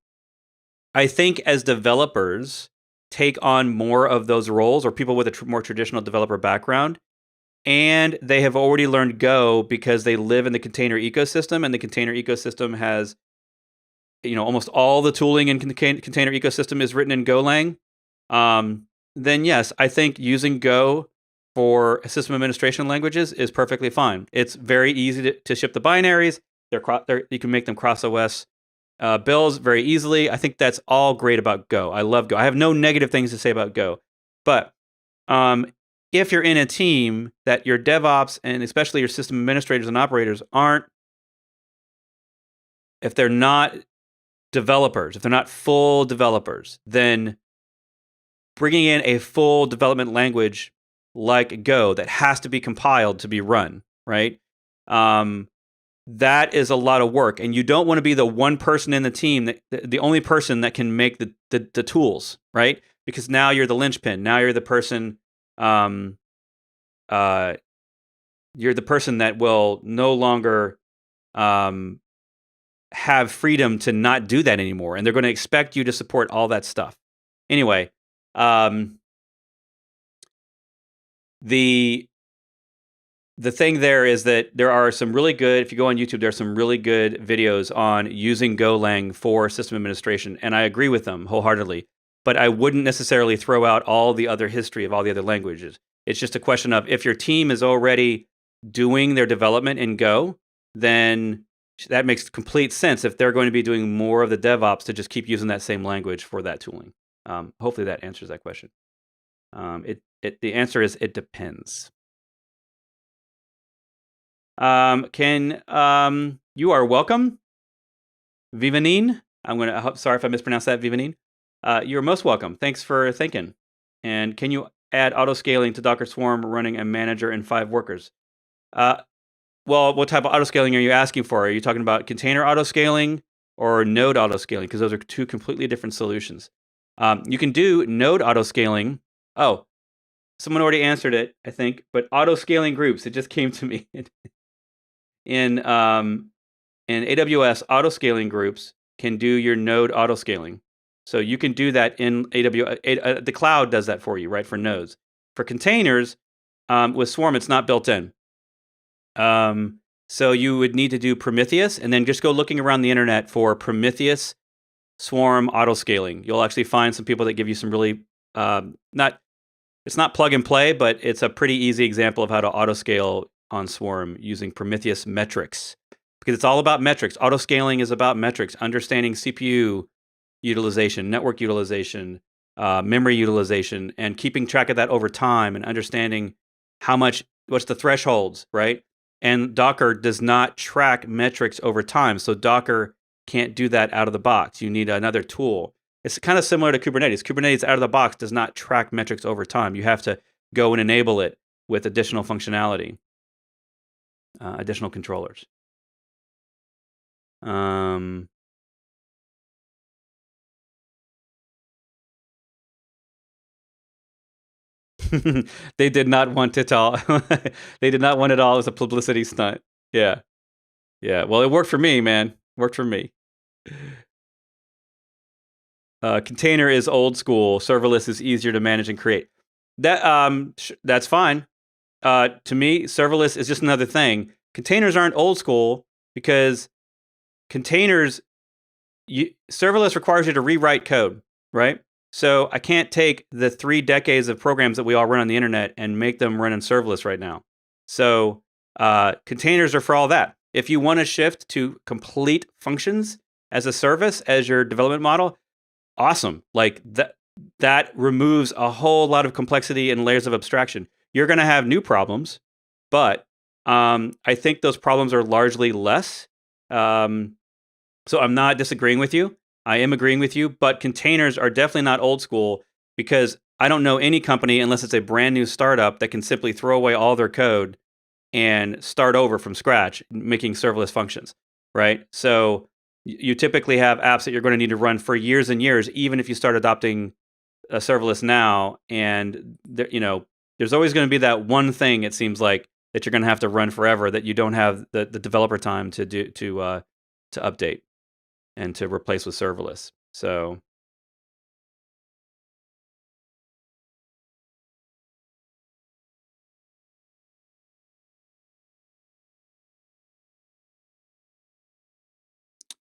S1: I think as developers take on more of those roles, or people with a more traditional developer background, and they have already learned Go because they live in the container ecosystem, and the container ecosystem has, almost all the tooling in the container ecosystem is written in Golang. Then yes, I think using Go for system administration languages is perfectly fine. It's very easy to ship the binaries. You can make them cross OS builds very easily. I think that's all great about Go. I love Go. I have no negative things to say about Go. But if you're in a team that your DevOps and especially your system administrators and operators if they're not developers, if they're not full developers, then bringing in a full development language like Go that has to be compiled to be run, right? That is a lot of work, and you don't want to be the one person in the team, the only person that can make the tools, right? Because now you're the linchpin. Now you're the person. You're the person that will no longer have freedom to not do that anymore, and they're going to expect you to support all that stuff. Anyway, the thing there is that there are some really good, if you go on YouTube, there's some really good videos on using Golang for system administration, and I agree with them wholeheartedly. But I wouldn't necessarily throw out all the other history of all the other languages. It's just a question of if your team is already doing their development in Go, then that makes complete sense if they're going to be doing more of the DevOps to just keep using that same language for that tooling. Hopefully that answers that question. The answer is it depends. You are welcome, Vivanine. Sorry if I mispronounced that, Vivanine. You're most welcome. Thanks for thinking. And can you add auto-scaling to Docker Swarm running a manager and 5 workers? Well, what type of auto-scaling are you asking for? Are you talking about container auto-scaling or node auto-scaling? Because those are two completely different solutions. You can do node auto-scaling. Oh, someone already answered it, I think. But auto-scaling groups, it just came to me. In AWS, auto-scaling groups can do your node auto-scaling. So you can do that in AWS. The cloud does that for you, right, for nodes. For containers, with Swarm, it's not built in. So you would need to do Prometheus, and then just go looking around the internet for Prometheus Swarm auto-scaling. You'll actually find some people that give you some really, it's not plug and play, but it's a pretty easy example of how to auto-scale on Swarm using Prometheus metrics. Because it's all about metrics. Auto-scaling is about metrics, understanding CPU utilization, network utilization, memory utilization, and keeping track of that over time and understanding what's the thresholds, right? And Docker does not track metrics over time, so Docker can't do that out of the box. You need another tool. It's kind of similar to Kubernetes. Kubernetes out of the box does not track metrics over time. You have to go and enable it with additional functionality, additional controllers. They did not want it all. They did not want it all as a publicity stunt. Yeah. Yeah. Well, it worked for me, man. Worked for me. Container is old school. Serverless is easier to manage and create. That's fine. To me, serverless is just another thing. Containers aren't old school because containers, serverless requires you to rewrite code, right? So I can't take the 3 decades of programs that we all run on the internet and make them run in serverless right now. So containers are for all that. If you want to shift to complete functions as a service as your development model, awesome. Like that removes a whole lot of complexity and layers of abstraction. You're going to have new problems, but I think those problems are largely less. So I'm not disagreeing with you. I am agreeing with you, but containers are definitely not old school because I don't know any company, unless it's a brand new startup, that can simply throw away all their code and start over from scratch, making serverless functions, right? So you typically have apps that you're going to need to run for years and years, even if you start adopting a serverless now. And there's always going to be that one thing, it seems like, that you're going to have to run forever that you don't have the developer time to do to update and to replace with serverless. So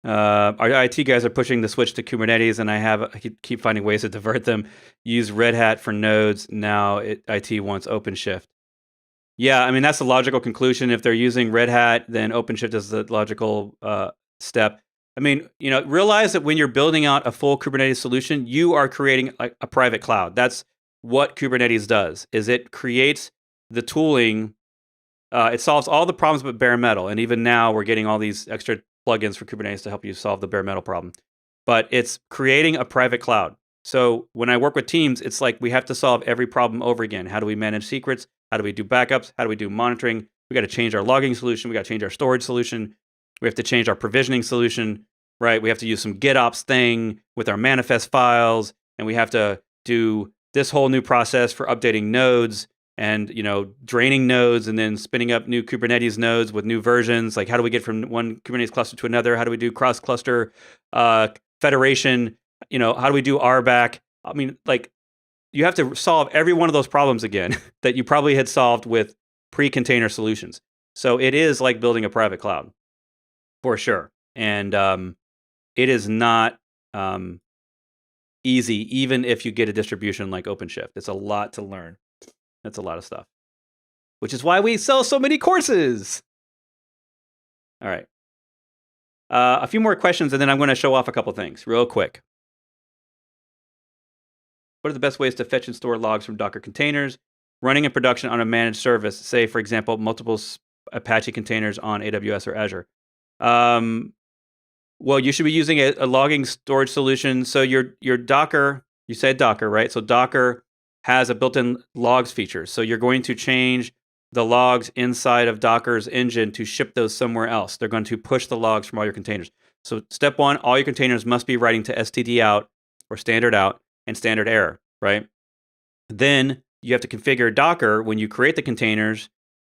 S1: our IT guys are pushing the switch to Kubernetes, and I keep finding ways to divert them. Use Red Hat for nodes. Now IT wants OpenShift. Yeah, I mean, that's the logical conclusion. If they're using Red Hat, then OpenShift is the logical step. I mean, realize that when you're building out a full Kubernetes solution, you are creating a private cloud. That's what Kubernetes does, is it creates the tooling. It solves all the problems but bare metal. And even now, we're getting all these extra plugins for Kubernetes to help you solve the bare metal problem. But it's creating a private cloud. So when I work with teams, it's like we have to solve every problem over again. How do we manage secrets? How do we do backups? How do we do monitoring? We got to change our logging solution. We got to change our storage solution. We have to change our provisioning solution, right? We have to use some GitOps thing with our manifest files. And we have to do this whole new process for updating nodes and draining nodes and then spinning up new Kubernetes nodes with new versions. Like, how do we get from one Kubernetes cluster to another? How do we do cross-cluster federation? How do we do RBAC? I mean, like, you have to solve every one of those problems again that you probably had solved with pre-container solutions. So it is like building a private cloud, for sure. And it is not easy, even if you get a distribution like OpenShift. It's a lot to learn. That's a lot of stuff, which is why we sell so many courses. All right. A few more questions, and then I'm going to show off a couple things real quick. What are the best ways to fetch and store logs from Docker containers? Running in production on a managed service, say, for example, multiple Apache containers on AWS or Azure. Well, you should be using a logging storage solution. So your Docker, you said Docker, right? So Docker has a built-in logs feature. So you're going to change the logs inside of Docker's engine to ship those somewhere else. They're going to push the logs from all your containers. So step one, all your containers must be writing to std out or standard out and standard error, right? Then you have to configure Docker when you create the containers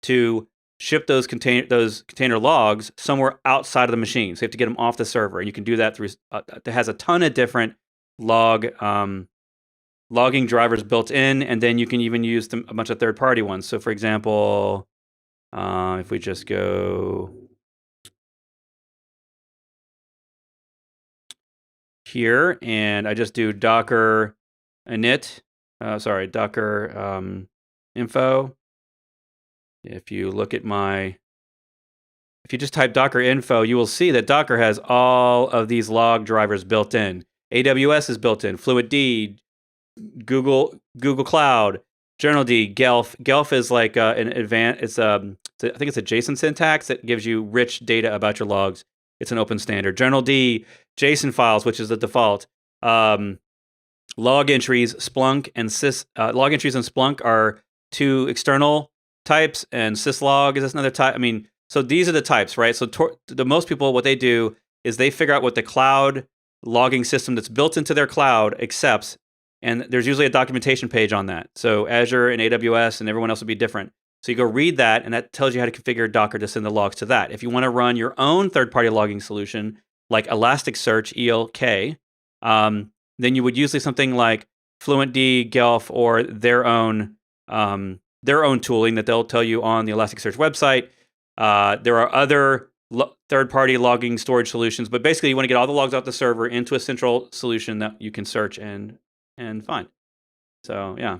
S1: to ship those container logs somewhere outside of the machine. So you have to get them off the server. And you can do that through, it has a ton of different logging drivers built in, and then you can even use a bunch of third-party ones. So for example, if we just go here and I just do Docker init, Docker info. If you look at if you just type Docker info, you will see that Docker has all of these log drivers built in. AWS is built in, FluentD, Google Cloud, Journald, Guelph. Guelph is like an advanced. I think it's a JSON syntax that gives you rich data about your logs. It's an open standard. Journald, JSON files, which is the default. Log entries, Splunk and sys. Log entries and Splunk are two external types, and syslog is another type. I mean, so these are the types, right? So the most people, what they do is they figure out what the cloud logging system that's built into their cloud accepts. And there's usually a documentation page on that. So Azure and AWS and everyone else will be different. So you go read that, and that tells you how to configure Docker to send the logs to that. If you want to run your own third-party logging solution, like Elasticsearch, ELK, then you would use something like FluentD, Guelph, or their own their own tooling that they'll tell you on the Elasticsearch website. There are other third-party logging storage solutions, but basically you want to get all the logs off the server into a central solution that you can search and find. So yeah.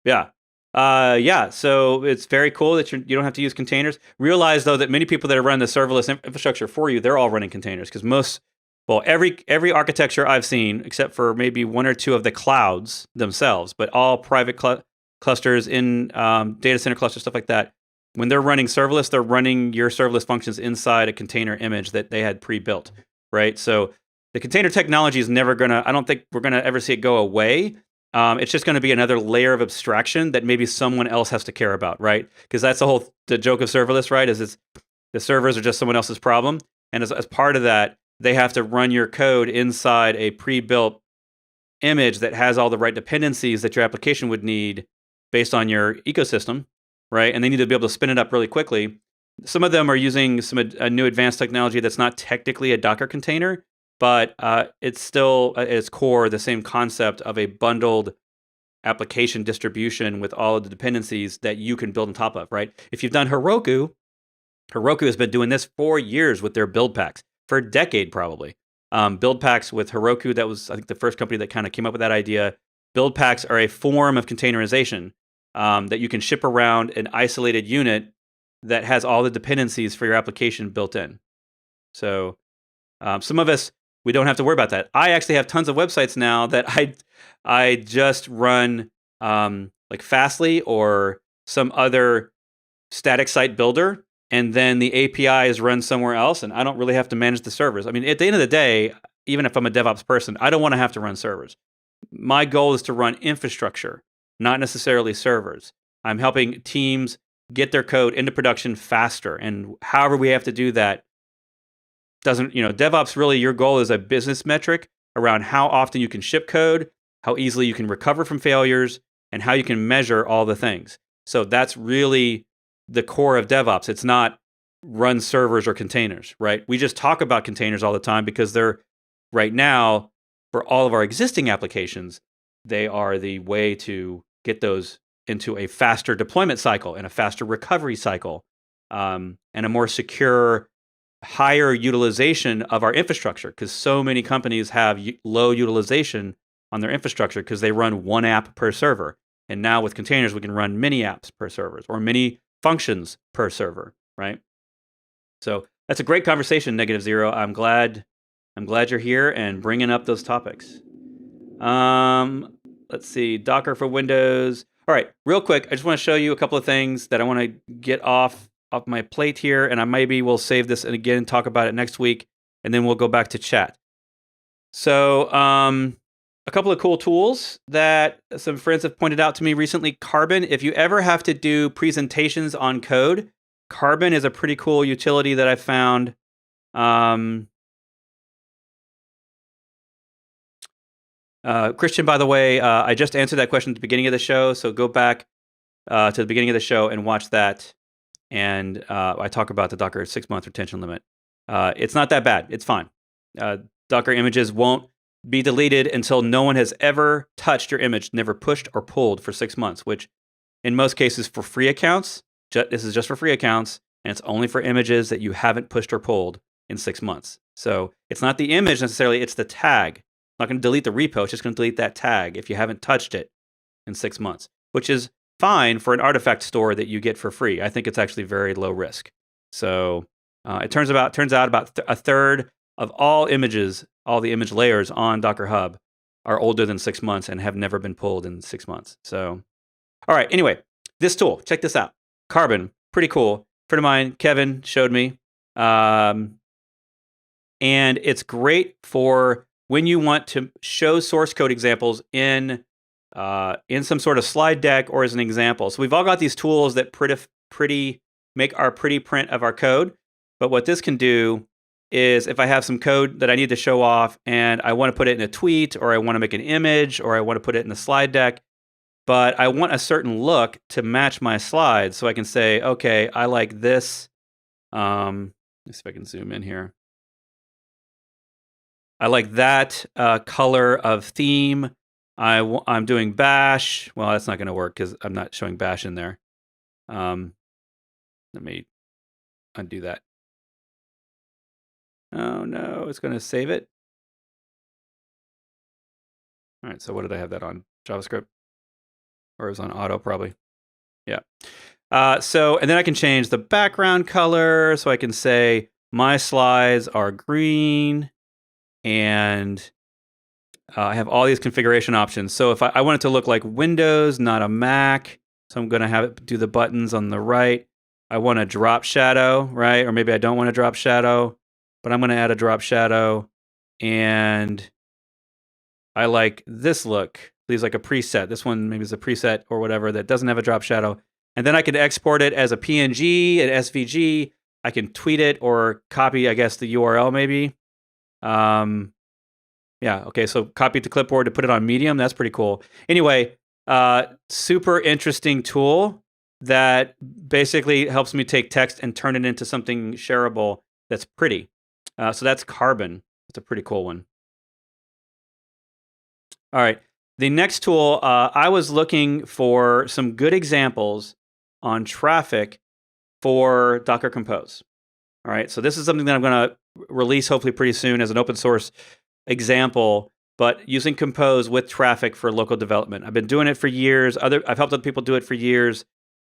S1: Yeah. Yeah, so it's very cool that you don't have to use containers. Realize, though, that many people that are running the serverless infrastructure for you, they're all running containers because every architecture I've seen, except for maybe one or two of the clouds themselves, but all private clusters in data center clusters, stuff like that, when they're running serverless, they're running your serverless functions inside a container image that they had pre-built, right? So the container technology is never going to, I don't think we're going to ever see it go away. It's just going to be another layer of abstraction that maybe someone else has to care about, right? Because that's the joke of serverless, right? Is the servers are just someone else's problem, and as part of that, they have to run your code inside a pre-built image that has all the right dependencies that your application would need based on your ecosystem, right? And they need to be able to spin it up really quickly. Some of them are using a new advanced technology that's not technically a Docker container, but it's still at its core the same concept of a bundled application distribution with all of the dependencies that you can build on top of, right? If you've done Heroku has been doing this for years with their build packs, for a decade probably. Build packs with Heroku, that was, I think, the first company that kind of came up with that idea. Build packs are a form of containerization that you can ship around an isolated unit that has all the dependencies for your application built in. So some of us, we don't have to worry about that. I actually have tons of websites now that I just run like Fastly or some other static site builder, and then the API is run somewhere else, and I don't really have to manage the servers. I mean, at the end of the day, even if I'm a DevOps person, I don't want to have to run servers. My goal is to run infrastructure, not necessarily servers. I'm helping teams get their code into production faster, and however we have to do that DevOps, really, your goal is a business metric around how often you can ship code, how easily you can recover from failures, and how you can measure all the things. So that's really the core of DevOps. It's not run servers or containers, right? We just talk about containers all the time because they're, right now, for all of our existing applications, they are the way to get those into a faster deployment cycle and a faster recovery cycle, and a more secure, higher utilization of our infrastructure, because so many companies have low utilization on their infrastructure because they run one app per server. And now with containers, we can run many apps per server or many functions per server, right? So that's a great conversation, Negative Zero. I'm glad you're here and bringing up those topics. Let's see, Docker for Windows. All right, real quick, I just want to show you a couple of things that I want to get off my plate here, and I maybe will save this and again talk about it next week, and then we'll go back to chat. So a couple of cool tools that some friends have pointed out to me recently. Carbon, if you ever have to do presentations on code, Carbon is a pretty cool utility that I found. Christian, by the way, I just answered that question at the beginning of the show, so go back to the beginning of the show and watch that. And I talk about the Docker 6-month retention limit. It's not that bad. It's fine. Docker images won't be deleted until no one has ever touched your image, never pushed or pulled for 6 months, which in most cases for free accounts, this is just for free accounts, and it's only for images that you haven't pushed or pulled in 6 months. So it's not the image necessarily, it's the tag. I'm not going to delete the repo, it's just going to delete that tag if you haven't touched it in 6 months, which is fine for an artifact store that you get for free. I think it's actually very low risk. So it turns out about a third of all images, all the image layers on Docker Hub are older than 6 months and have never been pulled in 6 months. So, all right. Anyway, this tool, check this out. Carbon, pretty cool. A friend of mine, Kevin, showed me, and it's great for when you want to show source code examples in some sort of slide deck or as an example. So we've all got these tools that make our pretty print of our code. But what this can do is if I have some code that I need to show off and I want to put it in a tweet or I want to make an image or I want to put it in the slide deck, but I want a certain look to match my slides. So I can say, okay, I like this Let's see if I can zoom in here. I like that color of theme. I'm doing bash. Well, that's not going to work because I'm not showing bash in there. Let me undo that. Oh no, it's going to save it. All right, so what did I have that on? JavaScript? Or it was on auto probably. Yeah. And then I can change the background color. So I can say my slides are green, and I have all these configuration options. So if I want it to look like Windows, not a Mac, so I'm going to have it do the buttons on the right. I want a drop shadow, right? Or maybe I don't want a drop shadow, but I'm going to add a drop shadow. And I like this look. Leaves like a preset. This one maybe is a preset or whatever that doesn't have a drop shadow. And then I can export it as a PNG, an SVG. I can tweet it or copy, I guess, the URL maybe. Yeah, okay, so copy it to clipboard to put it on Medium. That's pretty cool. Anyway, super interesting tool that basically helps me take text and turn it into something shareable that's pretty. So that's Carbon. It's a pretty cool one. All right. The next tool, I was looking for some good examples on traffic for Docker Compose. All right. So this is something that I'm going to release hopefully pretty soon as an open source example, but using Compose with traffic for local development. I've been doing it for years. I've helped other people do it for years.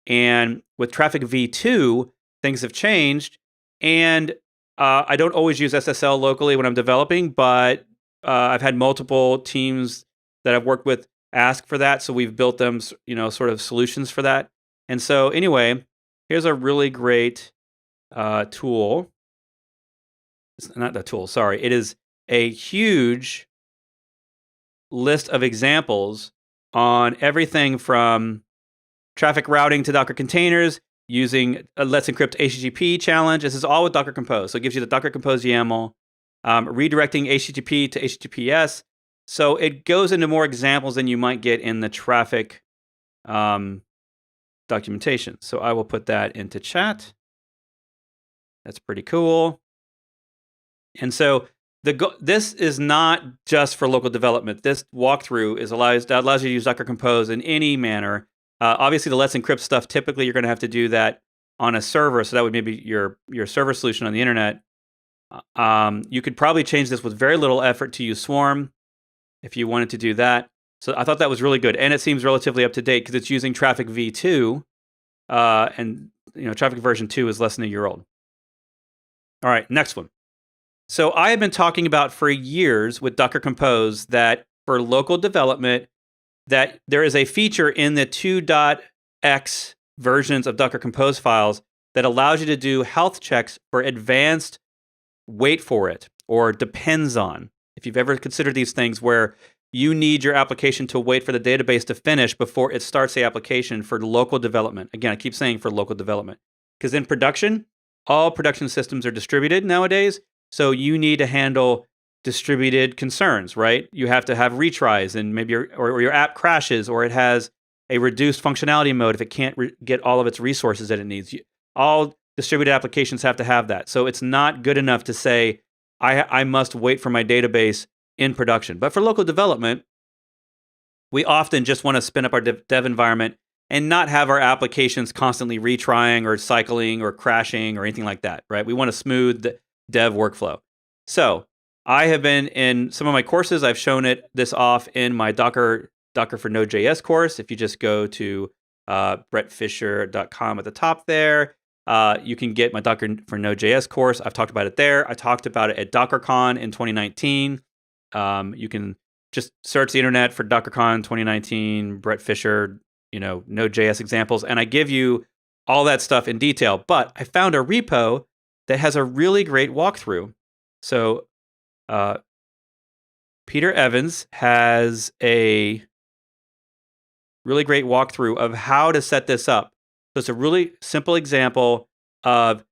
S1: And with Traffic V2, things have changed. And I don't always use SSL locally when I'm developing, but I've had multiple teams that I've worked with ask for that. So we've built them, sort of solutions for that. And so anyway, here's a really great tool. It's not the tool, sorry. It is a huge list of examples on everything from traffic routing to Docker containers using a Let's Encrypt HTTP challenge. This is all with Docker Compose. So it gives you the Docker Compose YAML, redirecting HTTP to HTTPS. So it goes into more examples than you might get in the traffic documentation. So I will put that into chat. That's pretty cool. And so this is not just for local development. This walkthrough allows you to use Docker Compose in any manner. Obviously, the Let's Encrypt stuff, typically you're going to have to do that on a server. So that would maybe your server solution on the internet. You could probably change this with very little effort to use Swarm if you wanted to do that. So I thought that was really good. And it seems relatively up to date because it's using Traffic V2. And Traffic version 2 is less than a year old. All right, next one. So I have been talking about for years with Docker Compose that for local development, that there is a feature in the 2.x versions of Docker Compose files that allows you to do health checks for advanced wait for it or depends on. If you've ever considered these things where you need your application to wait for the database to finish before it starts the application for local development. Again, I keep saying for local development. Because in production, all production systems are distributed nowadays. So you need to handle distributed concerns, right? You have to have retries, and maybe your app crashes, or it has a reduced functionality mode if it can't get all of its resources that it needs. All distributed applications have to have that. So it's not good enough to say, I must wait for my database in production. But for local development, we often just want to spin up our dev environment and not have our applications constantly retrying or cycling or crashing or anything like that, right? We want to smooth the dev workflow. So I have been in some of my courses, I've shown this off in my Docker for Node.js course. If you just go to bretfisher.com at the top there, you can get my Docker for Node.js course. I've talked about it there. I talked about it at DockerCon in 2019. You can just search the internet for DockerCon 2019, Bret Fisher, Node.js examples, and I give you all that stuff in detail. But I found a repo that has a really great walkthrough. So Peter Evans has a really great walkthrough of how to set this up. So it's a really simple example of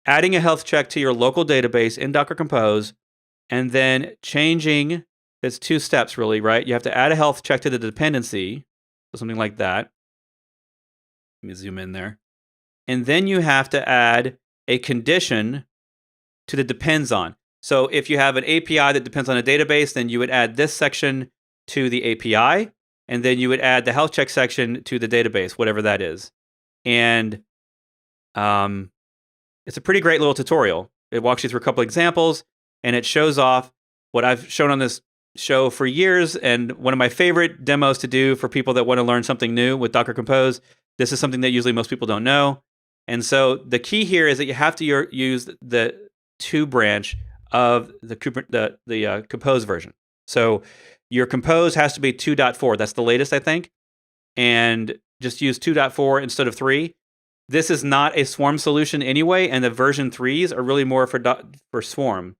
S1: adding a health check to your local database in Docker Compose and then changing. It's 2 steps really, right? You have to add a health check to the dependency, so something like that. Let me zoom in there. And then you have to add a condition to the depends on. So if you have an API that depends on a database, then you would add this section to the API, and then you would add the health check section to the database, whatever that is. And it's a pretty great little tutorial. It walks you through a couple examples, and it shows off what I've shown on this show for years, and one of my favorite demos to do for people that want to learn something new with Docker Compose. This is something that usually most people don't know. And so the key here is that you have to use the 2 branch of the Compose version. So your Compose has to be 2.4. That's the latest, I think. And just use 2.4 instead of 3. This is not a Swarm solution anyway, and the version 3s are really more for Swarm.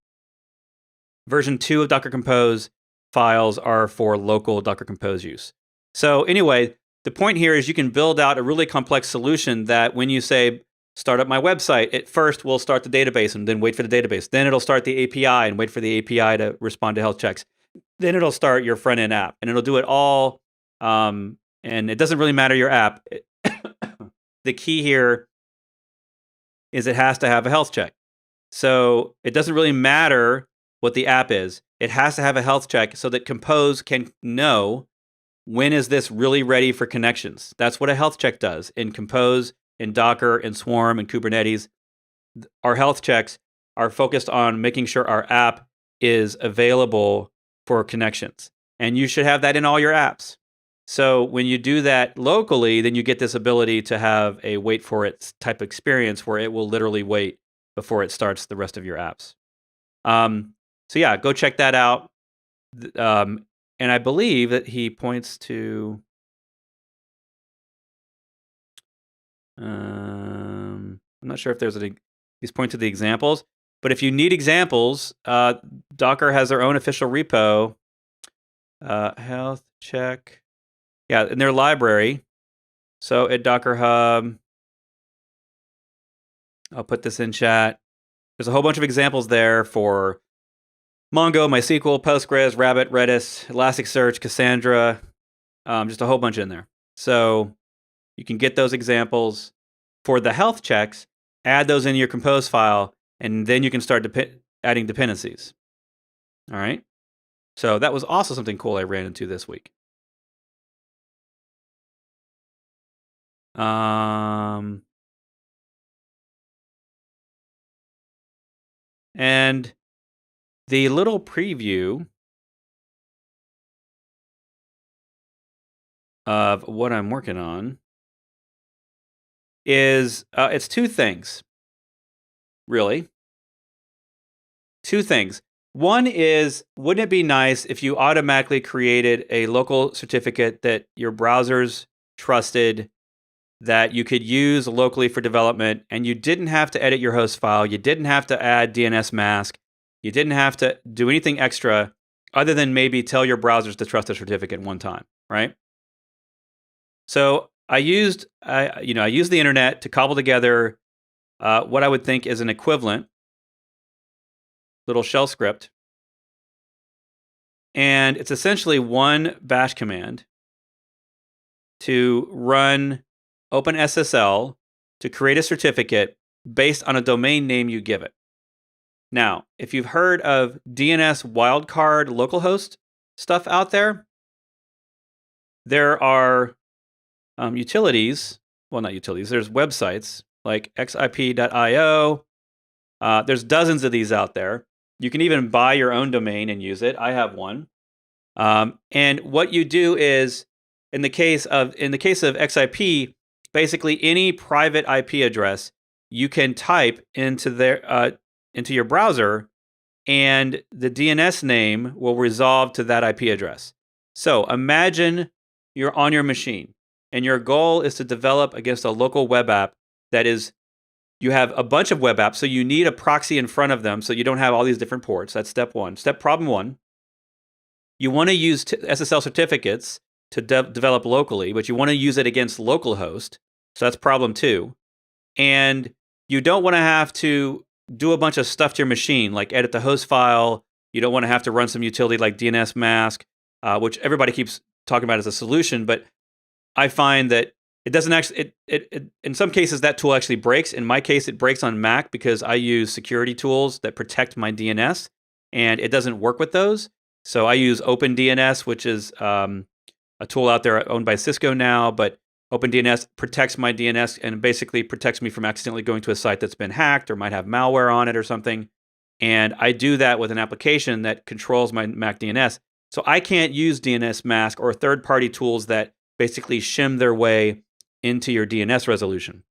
S1: Version 2 of Docker Compose files are for local Docker Compose use. So anyway, the point here is you can build out a really complex solution that when you say, start up my website, it first will start the database and then wait for the database. Then it'll start the API and wait for the API to respond to health checks. Then it'll start your front-end app, and it'll do it all. And it doesn't really matter your app. The key here is it has to have a health check. So it doesn't really matter what the app is. It has to have a health check so that Compose can know when is this really ready for connections. That's what a health check does. In Compose, in Docker, in Swarm, in Kubernetes, our health checks are focused on making sure our app is available for connections. And you should have that in all your apps. So when you do that locally, then you get this ability to have a wait for it type experience where it will literally wait before it starts the rest of your apps. So yeah, go check that out. And I believe that he points to... I'm not sure if there's he's pointing to the examples, but if you need examples, Docker has their own official repo, health check. Yeah, in their library. So at Docker Hub, I'll put this in chat. There's a whole bunch of examples there for Mongo, MySQL, Postgres, Rabbit, Redis, Elasticsearch, Cassandra, just a whole bunch in there. So you can get those examples. For the health checks, add those in your Compose file, and then you can start adding dependencies. All right? So that was also something cool I ran into this week. And the little preview of what I'm working on is, it's 2 things, really. 2 things. One is, wouldn't it be nice if you automatically created a local certificate that your browsers trusted, that you could use locally for development, and you didn't have to edit your host file, you didn't have to add DNS mask, you didn't have to do anything extra other than maybe tell your browsers to trust a certificate one time, right? So I used the internet to cobble together what I would think is an equivalent little shell script, and it's essentially one bash command to run OpenSSL to create a certificate based on a domain name you give it. Now, if you've heard of DNS wildcard localhost stuff out there, there are utilities, well, not utilities, there's websites like xip.io. There's dozens of these out there. You can even buy your own domain and use it. I have one. And what you do is, in the case of XIP, basically any private IP address you can type into your browser, and the DNS name will resolve to that IP address. So imagine you're on your machine, and your goal is to develop against a local web app that is, you have a bunch of web apps, so you need a proxy in front of them so you don't have all these different ports. That's step one. Problem one, you want to use SSL certificates to develop locally, but you want to use it against localhost. So that's problem 2. And you don't want to have to do a bunch of stuff to your machine, like edit the host file. You don't want to have to run some utility like DNS mask, which everybody keeps talking about as a solution. But I find that It doesn't actually. It in some cases that tool actually breaks. In my case, it breaks on Mac because I use security tools that protect my DNS, and it doesn't work with those. So I use OpenDNS, which is a tool out there owned by Cisco now, but OpenDNS protects my DNS and basically protects me from accidentally going to a site that's been hacked or might have malware on it or something. And I do that with an application that controls my Mac DNS. So I can't use DNS mask or third-party tools that basically shim their way into your DNS resolution.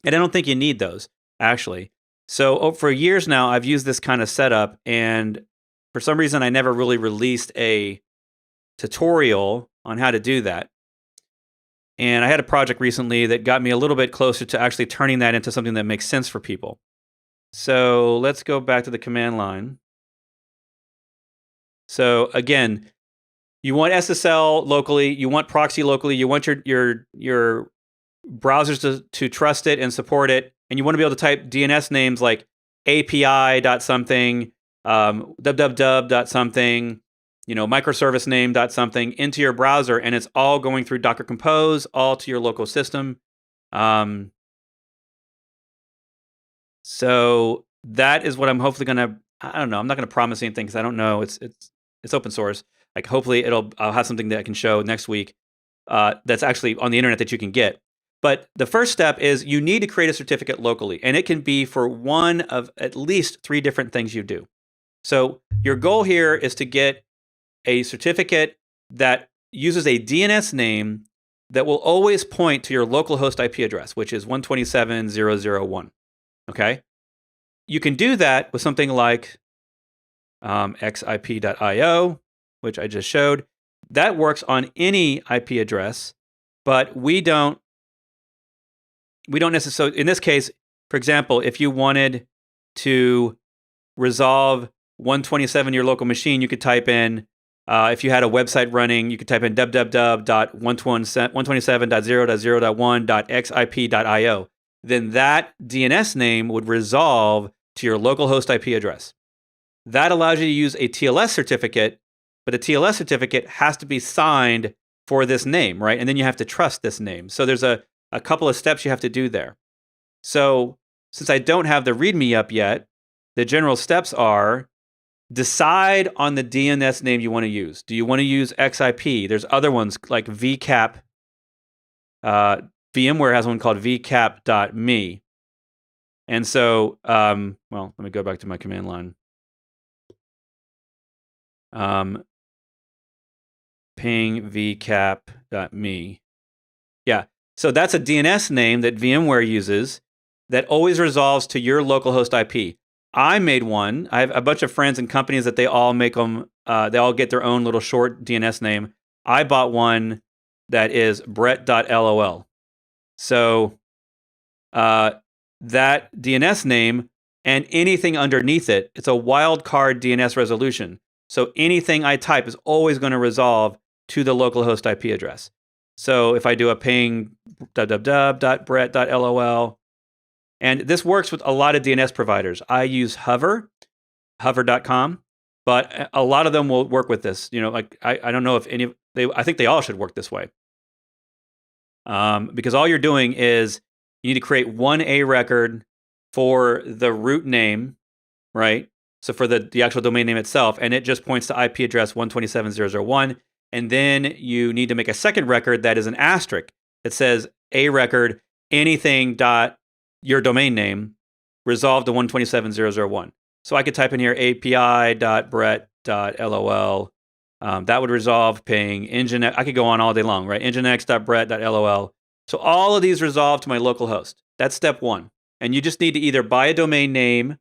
S1: And I don't think you need those, actually. So for years now, I've used this kind of setup, and for some reason, I never really released a tutorial on how to do that. And I had a project recently that got me a little bit closer to actually turning that into something that makes sense for people. So let's go back to the command line. So again, you want SSL locally, you want proxy locally, you want your browsers to trust it and support it, and you want to be able to type DNS names like API.something, www.something, microservice name.something into your browser, and it's all going through Docker Compose, all to your local system. So that is what I'm hopefully gonna. I don't know. I'm not gonna promise anything because I don't know. It's open source. Like hopefully I'll have something that I can show next week that's actually on the internet that you can get. But the first step is you need to create a certificate locally, and it can be for one of at least 3 different things you do. So your goal here is to get a certificate that uses a DNS name that will always point to your local host IP address, which is 127.0.0.1. Okay? You can do that with something like xip.io, which I just showed. That works on any IP address, but we don't necessarily, in this case, for example, if you wanted to resolve 127 your local machine, you could type in, if you had a website running, you could type in www.127.0.0.1.xip.io. Then that DNS name would resolve to your local host IP address. That allows you to use a TLS certificate, but a TLS certificate has to be signed for this name, right? And then you have to trust this name. So there's a couple of steps you have to do there. So since I don't have the README up yet, the general steps are decide on the DNS name you want to use. Do you want to use XIP? There's other ones like VCAP. VMware has one called vcap.me. And so, well, let me go back to my command line. Ping vcap.me. Yeah, so that's a DNS name that VMware uses that always resolves to your local host IP. I made one. I have a bunch of friends and companies that they all make them. They all get their own little short DNS name. I bought one that is Bret.lol. So that DNS name and anything underneath it, it's a wildcard DNS resolution. So anything I type is always going to resolve to the local host IP address. So if I do a ping www.bret.lol, and this works with a lot of DNS providers. I use hover.com, but a lot of them will work with this. Like I don't know if I think they all should work this way. Because all you're doing is you need to create one A record for the root name, right? So for the actual domain name itself, and it just points to IP address 127.0.0.1. And then you need to make a second record that is an asterisk that says A record anything dot your domain name resolved to 127.0.0.1. So I could type in here api.bret.lol. That would resolve ping nginx. I could go on all day long, right? nginx.bret.lol. So all of these resolve to my local host. That's step 1. And you just need to either buy a domain name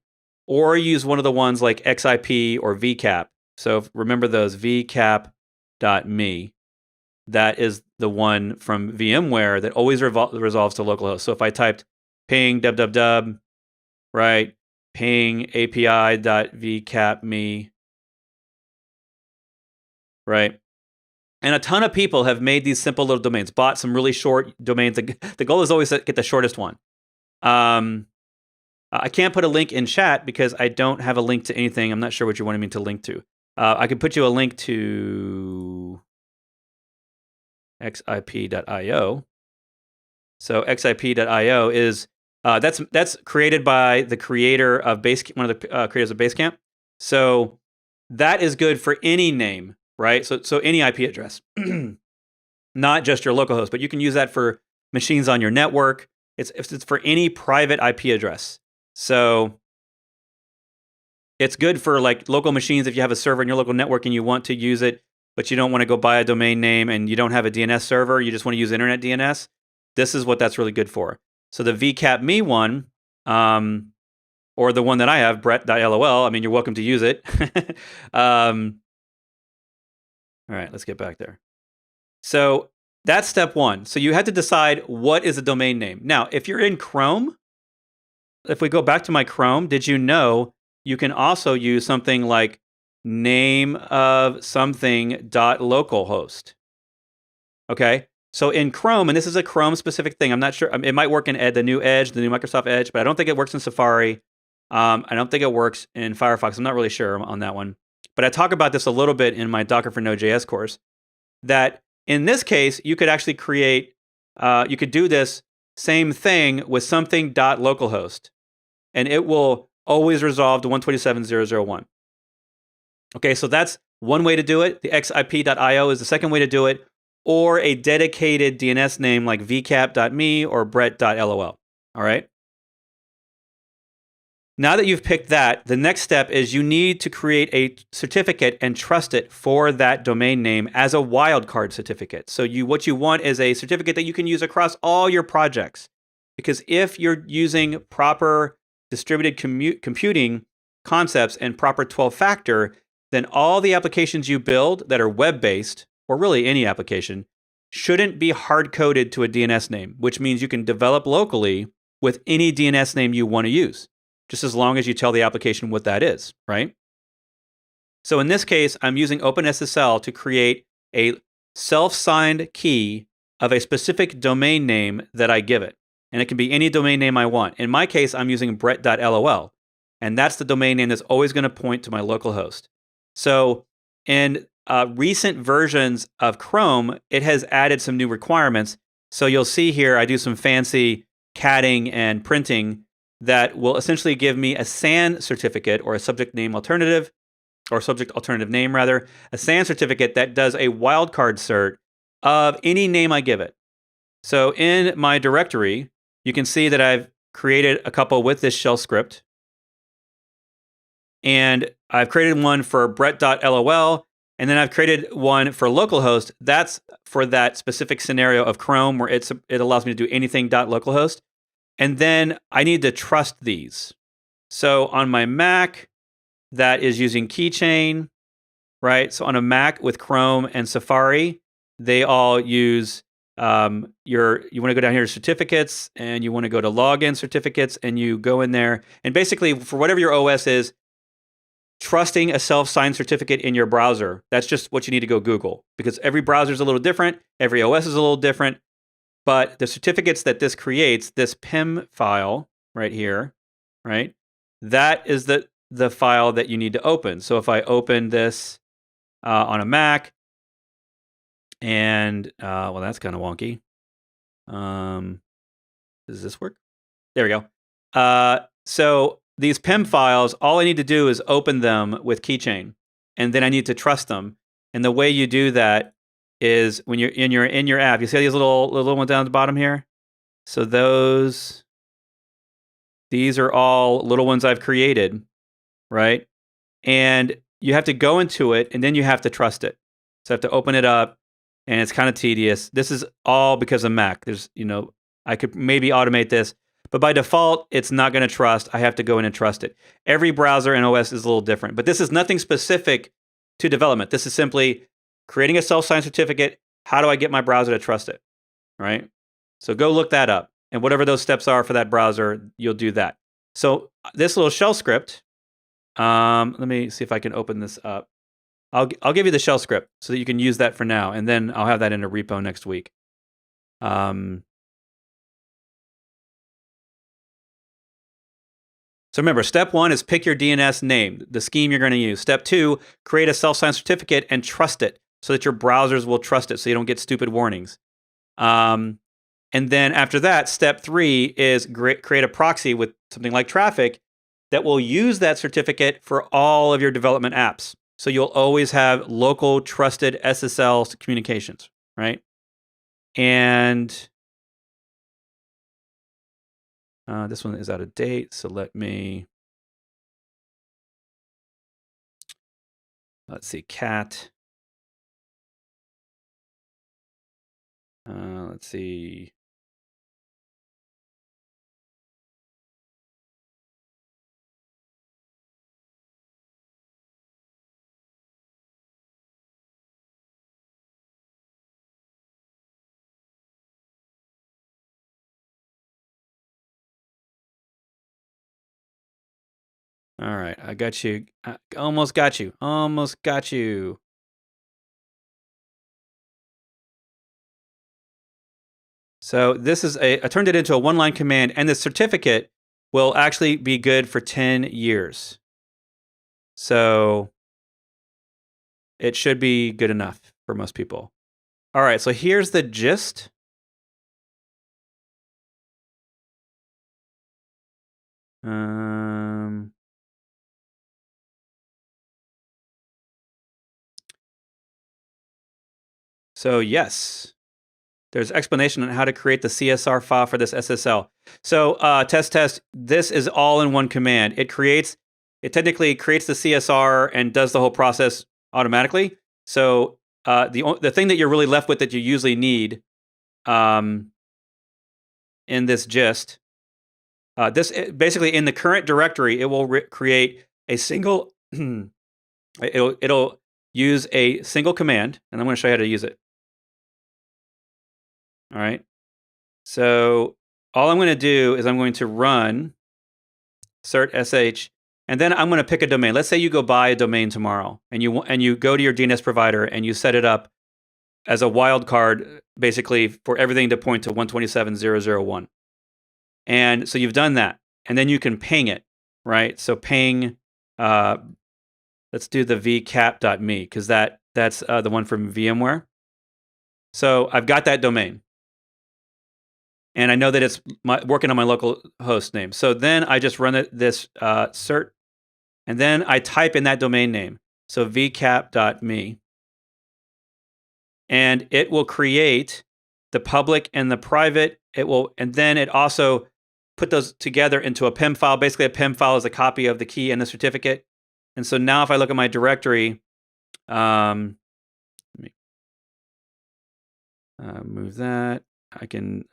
S1: or use one of the ones like XIP or VCAP. So remember those, vcap.me. That is the one from VMware that always resolves to localhost. So if I typed ping www, right, ping api.vcap.me, right? And a ton of people have made these simple little domains, bought some really short domains. The goal is always to get the shortest one. I can't put a link in chat because I don't have a link to anything. I'm not sure what you wanted me to link to. I can put you a link to xip.io. So xip.io is that's created by the creator of one of the creators of Basecamp. So that is good for any name, right? So any IP address, not just your local host, but you can use that for machines on your network. It's for any private IP address. So it's good for like local machines if you have a server in your local network and you want to use it, but you don't want to go buy a domain name and you don't have a DNS server, you just want to use internet DNS. This is what that's really good for. So the vcap.me one, or the one that I have, Bret.lol, I mean, you're welcome to use it. All right, let's get back there. So that's step one. So you had to decide what is a domain name. Now, if you're in Chrome, if we go back to my Chrome, did you know you can also use something like name of something .localhost? Okay, so in Chrome, and this is a Chrome specific thing, I'm not sure, it might work in the new Edge, the new Microsoft Edge, but I don't think it works in Safari. I don't think it works in Firefox. I'm not really sure on that one. But I talk about this a little bit in my Docker for Node.js course, that in this case, you could actually create, you could do this same thing with something .localhost, and it will always resolve to 127.0.0.1. Okay, so that's one way to do it. The xip.io is the second way to do it, or a dedicated DNS name like vcap.me or bret.lol. All right? Now that you've picked that, the next step is you need to create a certificate and trust it for that domain name as a wildcard certificate. So what you want is a certificate that you can use across all your projects. Because if you're using proper distributed computing concepts and proper 12-factor, then all the applications you build that are web-based, or really any application, shouldn't be hard-coded to a DNS name, which means you can develop locally with any DNS name you want to use, just as long as you tell the application what that is, right? So in this case, I'm using OpenSSL to create a self-signed key of a specific domain name that I give it. And it can be any domain name I want. In my case, I'm using bret.lol. And that's the domain name that's always going to point to my local host. So in recent versions of Chrome, it has added some new requirements. So you'll see here, I do some fancy catting and printing that will essentially give me a SAN certificate, or a subject name alternative, or subject alternative name rather, a SAN certificate that does a wildcard cert of any name I give it. So in my directory, you can see that I've created a couple with this shell script. And I've created one for bret.lol, and then I've created one for localhost. That's for that specific scenario of Chrome where it allows me to do anything .localhost. And then I need to trust these. So on my Mac, that is using Keychain, right? So on a Mac with Chrome and Safari, they all use you want to go down here to certificates, and you want to go to login certificates, and you go in there. And basically, for whatever your OS is, trusting a self-signed certificate in your browser, that's just what you need to go Google, because every browser is a little different, every OS is a little different. But the certificates that this creates, this PIM file right here, right? That is the file that you need to open. So if I open this on a Mac, and well, that's kind of wonky. Does this work? There we go. So these PIM files, all I need to do is open them with Keychain, and then I need to trust them. And the way you do that is when you're in your app. You see these little ones down at the bottom here? So these are all little ones I've created, right? And you have to go into it, and then you have to trust it. So I have to open it up, and it's kind of tedious. This is all because of Mac. There's, I could maybe automate this, but by default, it's not going to trust. I have to go in and trust it. Every browser and OS is a little different, but this is nothing specific to development. This is simply creating a self-signed certificate. How do I get my browser to trust it, right? So go look that up, and whatever those steps are for that browser, you'll do that. So this little shell script, let me see if I can open this up. I'll give you the shell script so that you can use that for now, and then I'll have that in a repo next week. So remember, step one is pick your DNS name, the scheme you're going to use. Step two, create a self-signed certificate and trust it so that your browsers will trust it so you don't get stupid warnings. And And then after that, step 3 is create a proxy with something like traffic that will use that certificate for all of your development apps. So you'll always have local trusted SSL communications, right? And this one is out of date, so let's see, cat. Let's see. All right, I got you. I almost got you. Almost got you. So this is I turned it into a one-line command, and the certificate will actually be good for 10 years. So it should be good enough for most people. All right, so here's the gist. So yes, there's explanation on how to create the CSR file for this SSL. So test, this is all in one command. It technically creates the CSR and does the whole process automatically. So the thing that you're really left with that you usually need in this gist, basically in the current directory, it will create a single, it'll use a single command, and I'm going to show you how to use it. All right. So all I'm going to do is I'm going to run cert sh, and then I'm going to pick a domain. Let's say you go buy a domain tomorrow, and you go to your DNS provider and you set it up as a wildcard, basically for everything to point to 127.0.0.1. And so you've done that, and then you can ping it, right? So ping. Let's do the vcap.me because that's the one from VMware. So I've got that domain. And I know that it's working on my local host name. So then I just run this cert, and then I type in that domain name. So vcap.me. And it will create the public and the private. And then it also put those together into a PIM file. Basically, a PIM file is a copy of the key and the certificate. And so now if I look at my directory, let me move that. I can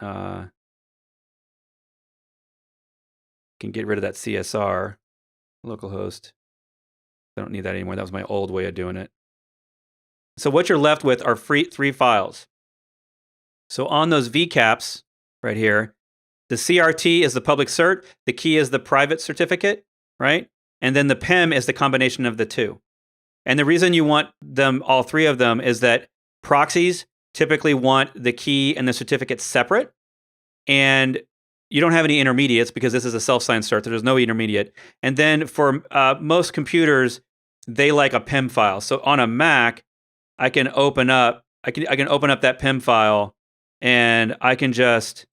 S1: get rid of that CSR, localhost. I don't need that anymore. That was my old way of doing it. So what you're left with are 3 files. So on those VCAPs right here, the CRT is the public cert, the key is the private certificate, right? And then the PIM is the combination of the two. And the reason you want them, all 3 of them, is that proxies typically want the key and the certificate separate, and you don't have any intermediates because this is a self-signed cert. There's no intermediate. And then for most computers, they like a PIM file. So on a Mac, I can open up that PIM file, and I can just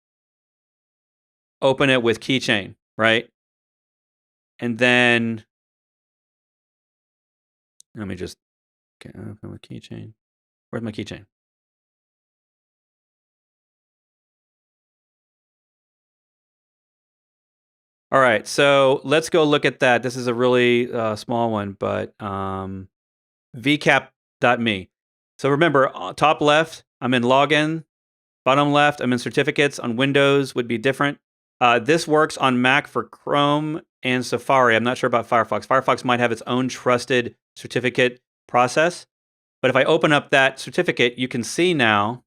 S1: open it with keychain, right? And then let me just open with keychain. Where's my keychain? All right, so let's go look at that. This is a really small one, but vcap.me. So remember, top left, I'm in login. Bottom left, I'm in certificates. On Windows would be different. This works on Mac for Chrome and Safari. I'm not sure about Firefox. Firefox might have its own trusted certificate process. But if I open up that certificate, you can see now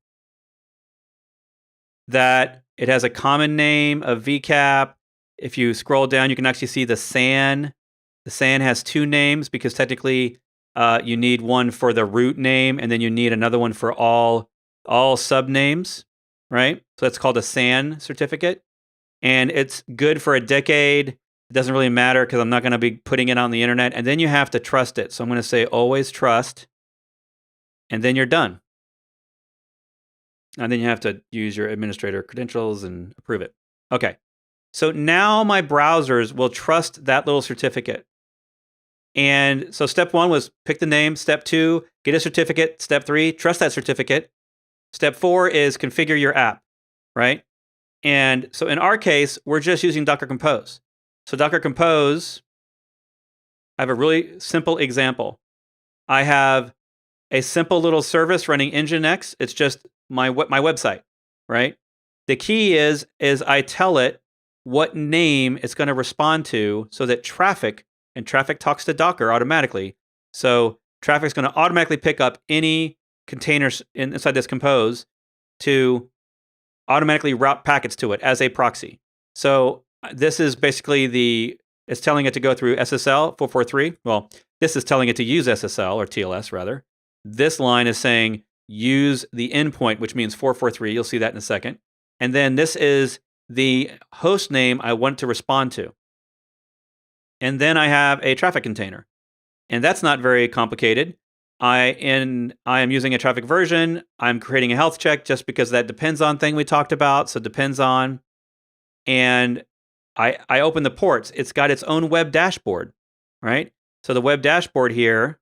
S1: that it has a common name of VCAP. If you scroll down, you can actually see the SAN. The SAN has 2 names because technically you need one for the root name, and then you need another one for all subnames, right? So that's called a SAN certificate. And it's good for a decade. It doesn't really matter because I'm not going to be putting it on the internet. And then you have to trust it. So I'm going to say always trust, and then you're done. And then you have to use your administrator credentials and approve it. Okay. So now my browsers will trust that little certificate. And so step 1 was pick the name. Step 2, get a certificate. Step 3, trust that certificate. Step 4 is configure your app, right? And so in our case, we're just using Docker Compose. So Docker Compose, I have a really simple example. I have a simple little service running Nginx. It's just my website, right? The key is I tell it what name it's going to respond to so that traffic talks to Docker automatically. So traffic's going to automatically pick up any containers inside this compose to automatically route packets to it as a proxy. So this is basically it's telling it to go through SSL 443. Well, this is telling it to use SSL or TLS rather. This line is saying use the endpoint, which means 443. You'll see that in a second. And then this is the host name I want to respond to. And then I have a traffic container. And that's not very complicated. I am using a traffic version. I'm creating a health check just because that depends on thing we talked about. So depends on. And I open the ports. It's got its own web dashboard, right? So the web dashboard here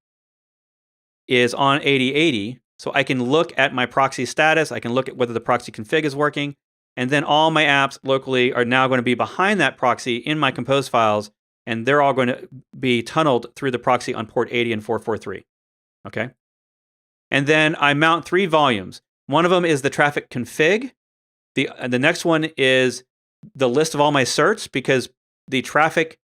S1: is on 8080. So I can look at my proxy status. I can look at whether the proxy config is working. And then all my apps locally are now going to be behind that proxy in my compose files. And they're all going to be tunneled through the proxy on port 80 and 443. Okay. And then I mount 3 volumes. One of them is the traffic config. The next one is the list of all my certs, because the traffic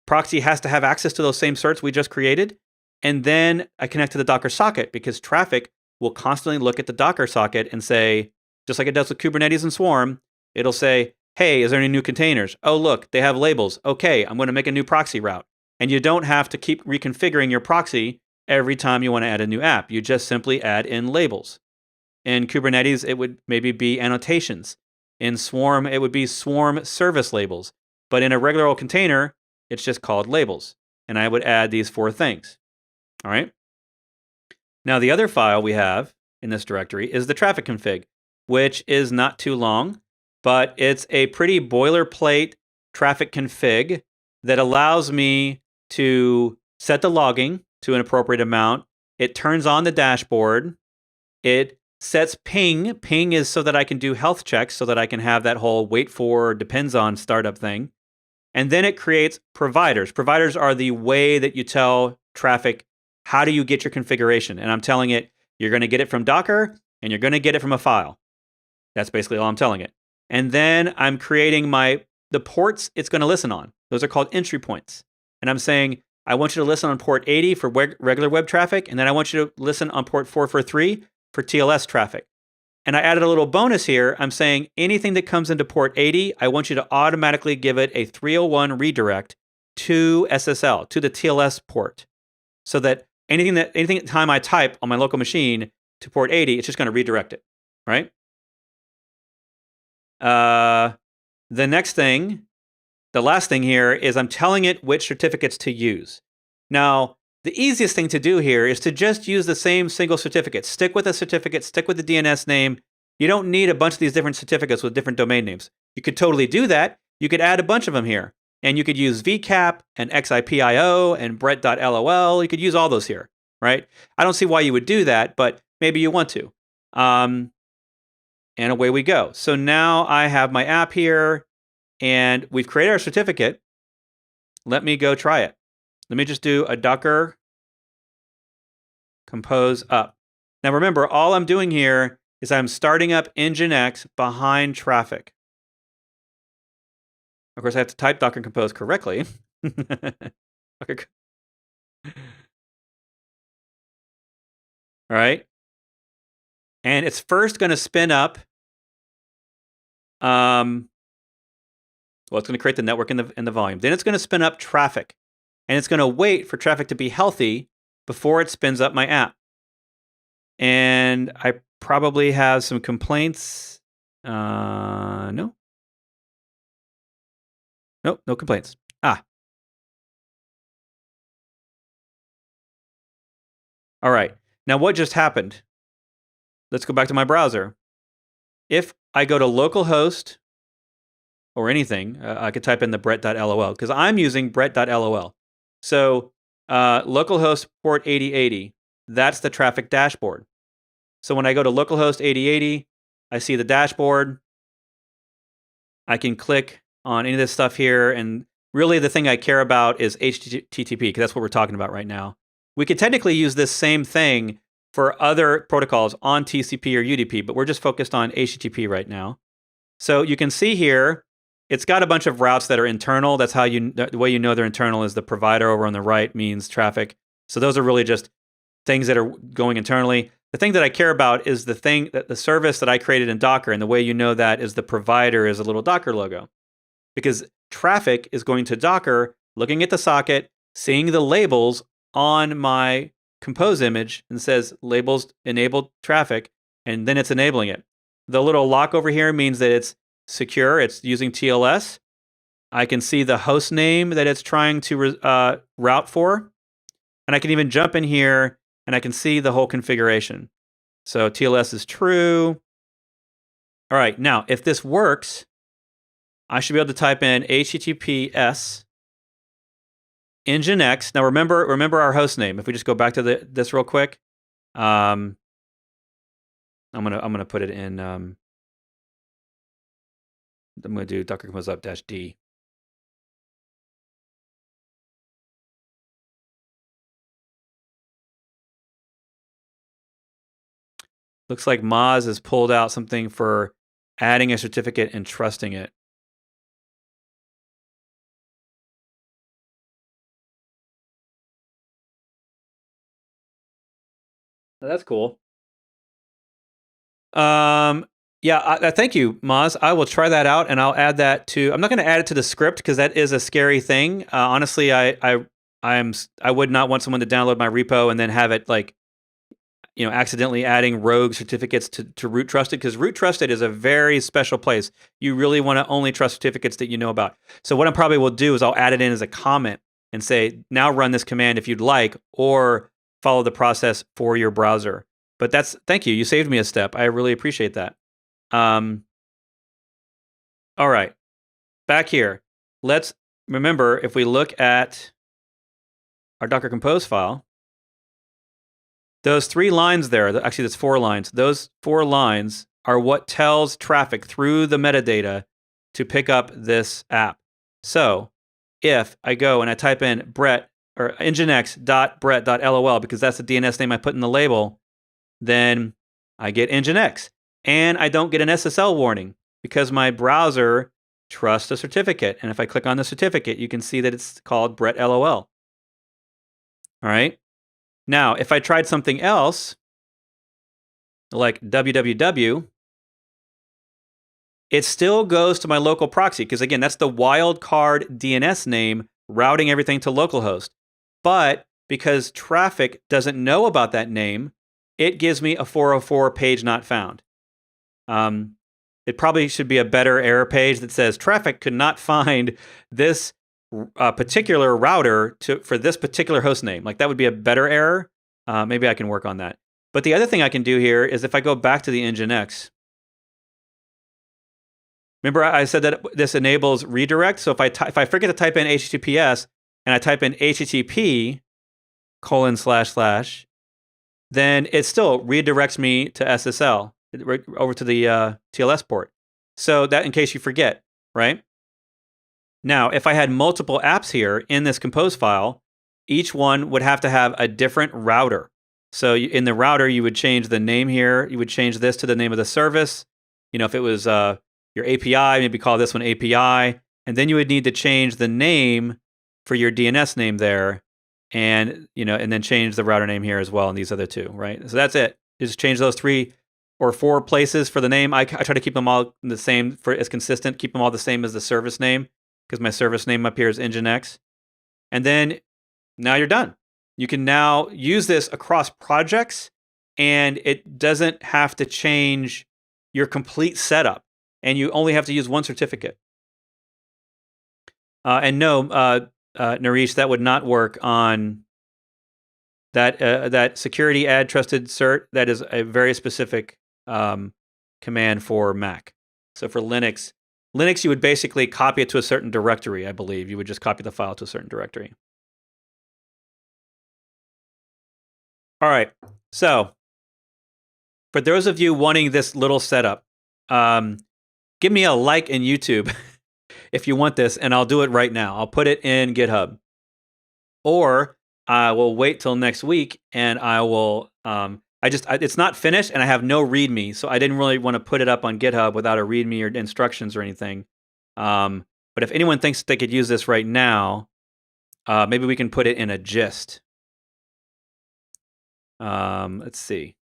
S1: proxy has to have access to those same certs we just created. And then I connect to the Docker socket, because traffic will constantly look at the Docker socket and say, just like it does with Kubernetes and Swarm, it'll say, hey, is there any new containers? Oh, look, they have labels. Okay, I'm going to make a new proxy route. And you don't have to keep reconfiguring your proxy every time you want to add a new app. You just simply add in labels. In Kubernetes, it would maybe be annotations. In Swarm, it would be Swarm service labels. But in a regular old container, it's just called labels. And I would add these 4 things. All right. Now, the other file we have in this directory is the traffic config, which is not too long, but it's a pretty boilerplate traffic config that allows me to set the logging to an appropriate amount. It turns on the dashboard. It sets ping. Ping is so that I can do health checks, so that I can have that whole wait for, depends on startup thing. And then it creates providers. Providers are the way that you tell traffic, how do you get your configuration? And I'm telling it, you're going to get it from Docker and you're going to get it from a file. That's basically all I'm telling it. And then I'm creating the ports it's going to listen on. Those are called entry points. And I'm saying, I want you to listen on port 80 for regular web traffic, and then I want you to listen on port 443 for TLS traffic. And I added a little bonus here. I'm saying anything that comes into port 80, I want you to automatically give it a 301 redirect to SSL, to the TLS port, so that anything time I type on my local machine to port 80, it's just going to redirect it, right? The next thing, the last thing here is I'm telling it which certificates to use. Now, the easiest thing to do here is to just use the same single certificate. Stick with a certificate, stick with the DNS name. You don't need a bunch of these different certificates with different domain names. You could totally do that. You could add a bunch of them here. And you could use VCAP and XIPIO and Bret.lol. You could use all those here, right? I don't see why you would do that, but maybe you want to. And away we go. So now I have my app here, and we've created our certificate. Let me go try it. Let me just do a Docker compose up. Now remember, all I'm doing here is I'm starting up Nginx behind traffic. Of course, I have to type Docker compose correctly. All right. And it's first going to spin up. Well, it's going to create the network and the volume. Then it's going to spin up traffic. And it's going to wait for traffic to be healthy before it spins up my app. And I probably have some complaints. No. Nope, no complaints. All right. Now, what just happened? Let's go back to my browser. if I go to localhost or anything, I could type in the Bret.lol because I'm using Bret.lol. So localhost port 8080, that's the traffic dashboard. So when I go to localhost 8080, I see the dashboard. I can click on any of this stuff here, and really the thing I care about is HTTP because that's what we're talking about right now. We could technically use this same thing for other protocols on TCP or UDP, but we're just focused on HTTP right now. So you can see here, it's got a bunch of routes that are internal. That's how the way you know they're internal is the provider over on the right means traffic. So those are really just things that are going internally. The thing that I care about is the service that I created in Docker, and the way you know that is the provider is a little Docker logo. Because traffic is going to Docker, looking at the socket, seeing the labels on my compose image, and says labels enabled traffic, and then it's enabling it. The little lock over here means that it's secure, it's using TLS. I can see the host name that it's trying to route for, and I can even jump in here and I can see the whole configuration. So TLS is true. All right, now if this works, I should be able to type in HTTPS Nginx. Now remember our host name. If we just go back to this real quick, I'm gonna put it in. I'm gonna do Docker compose up -d. Looks like Moz has pulled out something for adding a certificate and trusting it. Oh, that's cool. Yeah, thank you, Moz. I will try that out, and I'll add that to. I'm not going to add it to the script because that is a scary thing. Honestly, I would not want someone to download my repo and then have it accidentally adding rogue certificates to root trusted, because root trusted is a very special place. You really want to only trust certificates that you know about. So what I probably will do is I'll add it in as a comment and say, now run this command if you'd like, or follow the process for your browser. But thank you. You saved me a step. I really appreciate that. All right, back here. Let's remember, if we look at our Docker Compose file, those 3 lines there, actually that's 4 lines, those 4 lines are what tells traffic through the metadata to pick up this app. So if I go and I type in Bret or nginx.bret.lol, because that's the DNS name I put in the label, then I get nginx. And I don't get an SSL warning because my browser trusts a certificate. And if I click on the certificate, you can see that it's called Bret.lol. All right. Now, if I tried something else, like www, it still goes to my local proxy because, again, that's the wildcard DNS name routing everything to localhost. But because traffic doesn't know about that name, it gives me a 404 page not found. It probably should be a better error page that says traffic could not find this particular router for this particular host name. Like, that would be a better error. Maybe I can work on that. But the other thing I can do here is if I go back to the Nginx, remember I said that this enables redirect. So if I forget to type in HTTPS and I type in HTTP : then it still redirects me to SSL, over to the TLS port. So that, in case you forget, right? Now, if I had multiple apps here in this compose file, each one would have to have a different router. So in the router, you would change the name here. You would change this to the name of the service. If it was your API, maybe call this one API. And then you would need to change the name for your DNS name there. And, and then change the router name here as well, and these other 2, right? So that's it. You just change those 3 or 4 places for the name. I try to keep them all the same as consistent, keep them all the same as the service name, because my service name up here is Nginx. And then now you're done. You can now use this across projects, and it doesn't have to change your complete setup, and you only have to use 1 certificate. And no, Naresh, that would not work on that security add trusted cert. That is a very specific command for Mac. So for Linux, you would basically copy it to a certain directory, I believe. You would just copy the file to a certain directory. All right. So for those of you wanting this little setup, give me a like in YouTube if you want this, and I'll do it right now. I'll put it in GitHub. Or I will wait till next week, and I will. It's not finished, and I have no README, so I didn't really want to put it up on GitHub without a README or instructions or anything. But if anyone thinks they could use this right now, maybe we can put it in a gist. Let's see.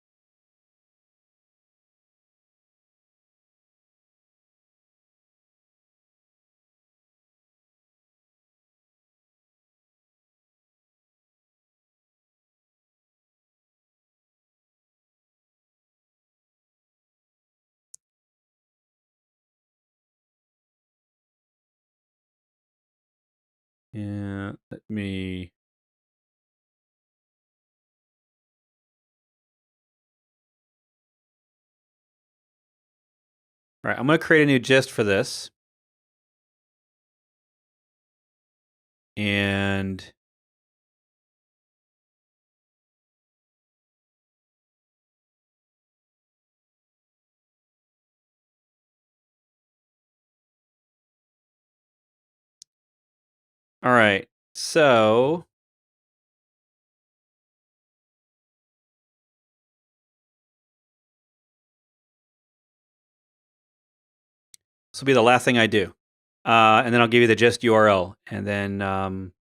S1: Yeah, let me. All right, I'm going to create a new gist for this. And all right, so this will be the last thing I do. And then I'll give you the gist URL. And then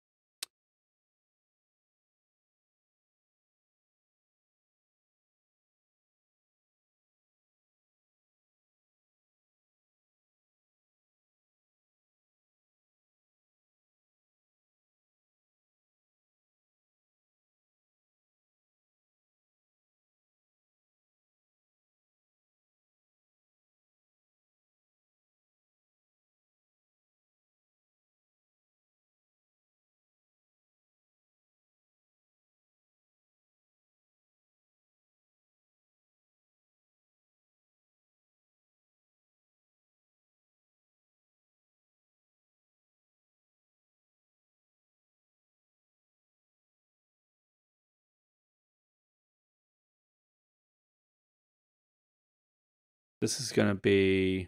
S1: this is going to be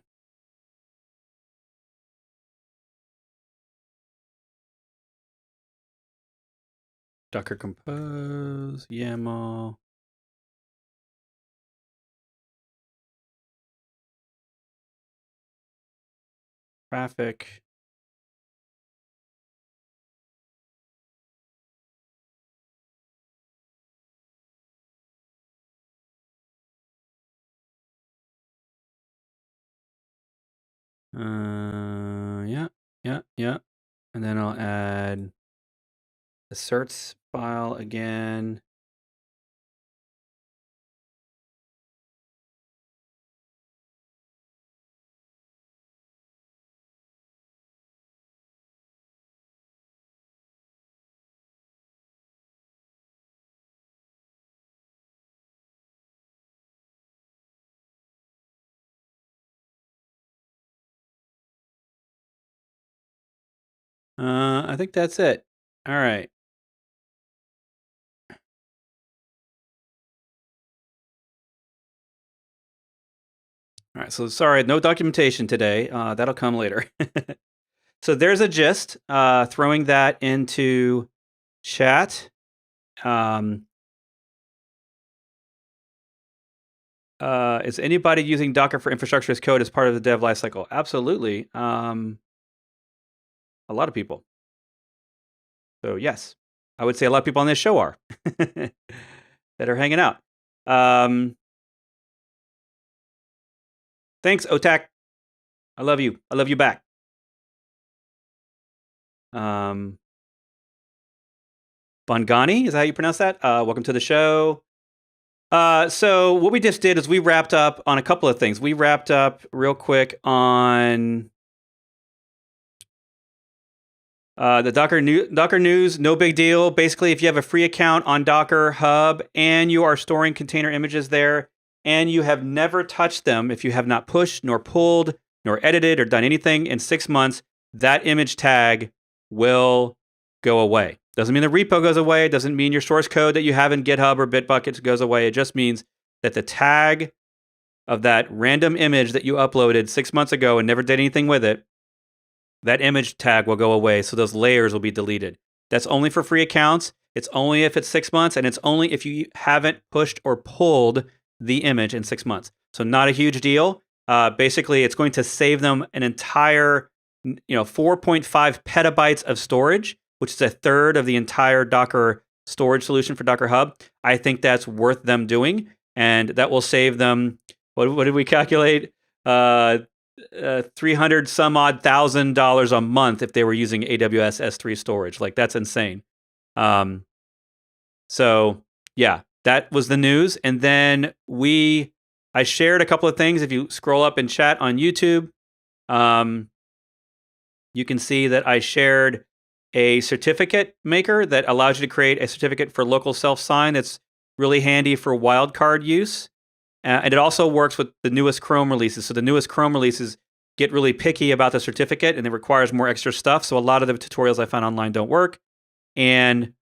S1: Docker Compose, YAML. Traffic. Yeah. And then I'll add the certs file again. I think that's it. All right. All right. So sorry, no documentation today. That'll come later. So there's a gist. Throwing that into chat. Is anybody using Docker for infrastructure as code as part of the dev lifecycle? Absolutely. A lot of people. So yes, I would say a lot of people on this show are that are hanging out. Thanks, Otak. I love you. I love you back. Bongani, is that how you pronounce that? Welcome to the show. So what we just did is we wrapped up on a couple of things. We wrapped up real quick on the Docker news, no big deal. Basically, if you have a free account on Docker Hub and you are storing container images there and you have never touched them, if you have not pushed, nor pulled, nor edited, or done anything in 6 months, that image tag will go away. Doesn't mean the repo goes away. It doesn't mean your source code that you have in GitHub or Bitbucket goes away. It just means that the tag of that random image that you uploaded 6 months ago and never did anything with it, that image tag will go away. So those layers will be deleted. That's only for free accounts. It's only if it's 6 months, and it's only if you haven't pushed or pulled the image in 6 months. So not a huge deal. Basically, it's going to save them an entire 4.5 petabytes of storage, which is a third of the entire Docker storage solution for Docker Hub. I think that's worth them doing, and that will save them, what did we calculate? 300 some odd $1,000 a month if they were using AWS S3 storage. Like, that's insane. So yeah, that was the news. And then I shared a couple of things. If you scroll up in chat on YouTube, you can see that I shared a certificate maker that allows you to create a certificate for local self-sign. It's really handy for wildcard use. And it also works with the newest Chrome releases. So the newest Chrome releases get really picky about the certificate, and it requires more extra stuff. So a lot of the tutorials I found online don't work. And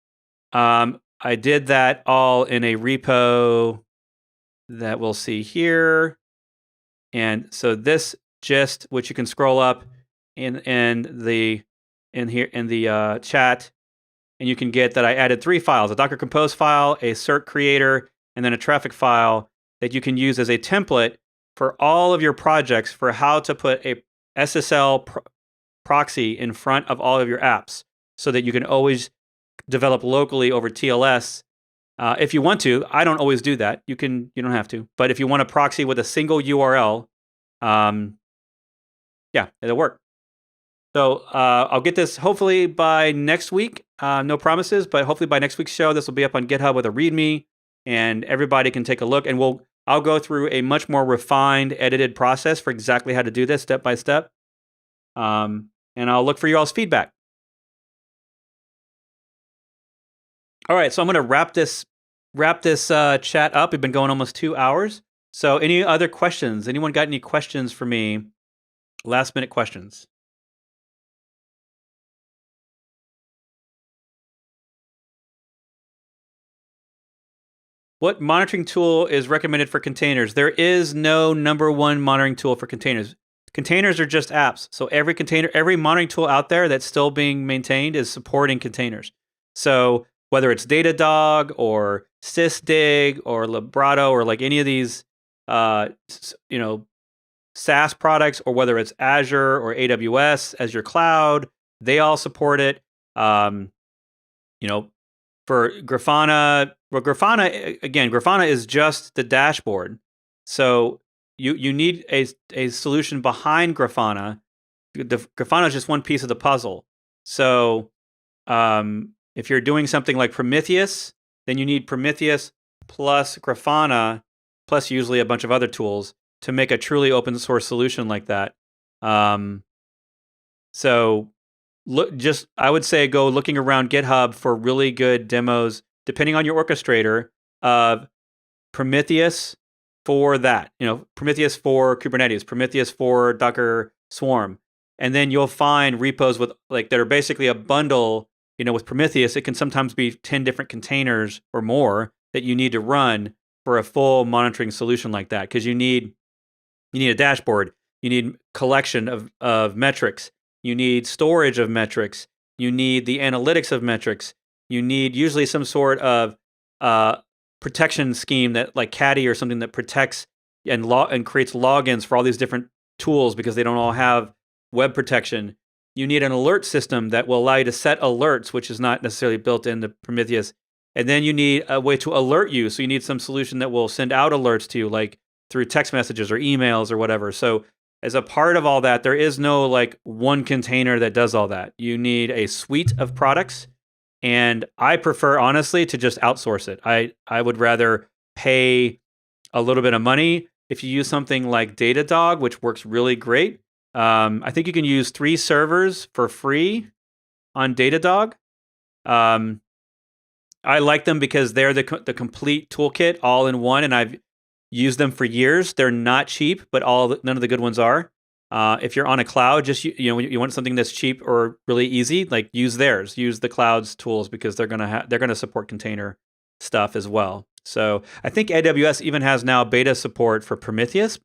S1: I did that all in a repo that we'll see here. And so this gist, which you can scroll up in the chat, and you can get that I added 3 files: a Docker Compose file, a cert creator, and then a traffic file that you can use as a template for all of your projects for how to put a SSL proxy in front of all of your apps, so that you can always develop locally over TLS. If you want to, I don't always do that. You don't have to. But if you want a proxy with a single URL, yeah, it'll work. So I'll get this hopefully by next week. No promises, but hopefully by next week's show, this will be up on GitHub with a README, and everybody can take a look. And I'll go through a much more refined, edited process for exactly how to do this step by step. And I'll look for you all's feedback. All right, so I'm going to wrap this chat up. We've been going almost 2 hours. So any other questions? Anyone got any questions for me? Last minute questions. What monitoring tool is recommended for containers? There is no number one monitoring tool for containers. Containers are just apps. So every monitoring tool out there that's still being maintained is supporting containers. So whether it's Datadog or Sysdig or Librato or like any of these, SaaS products, or whether it's Azure or AWS as your cloud, they all support it. For Grafana, Grafana is just the dashboard. So you need a solution behind Grafana. Grafana is just one piece of the puzzle. So if you're doing something like Prometheus, then you need Prometheus plus Grafana, plus usually a bunch of other tools to make a truly open source solution like that. So I would say go looking around GitHub for really good demos, depending on your orchestrator, of Prometheus for that. Prometheus for Kubernetes, Prometheus for Docker Swarm. And then you'll find repos with that are basically a bundle. With Prometheus, it can sometimes be 10 different containers or more that you need to run for a full monitoring solution like that, because you need a dashboard, you need collection of metrics, you need storage of metrics, you need the analytics of metrics, you need usually some sort of protection scheme that like Caddy or something that protects and creates logins for all these different tools because they don't all have web protection. You need an alert system that will allow you to set alerts, which is not necessarily built into Prometheus. And then you need a way to alert you. So you need some solution that will send out alerts to you, like through text messages or emails or whatever. So as a part of all that, there is no like one container that does all that. You need a suite of products. And I prefer, honestly, to just outsource it. I would rather pay a little bit of money if you use something like Datadog, which works really great. I think you can use 3 servers for free on Datadog. I like them because they're the complete toolkit all in one, and Use them for years. They're not cheap, but none of the good ones are. If you're on a cloud, just you want something that's cheap or really easy, like use theirs. Use the cloud's tools because they're gonna support container stuff as well. So I think AWS even has now beta support for Prometheus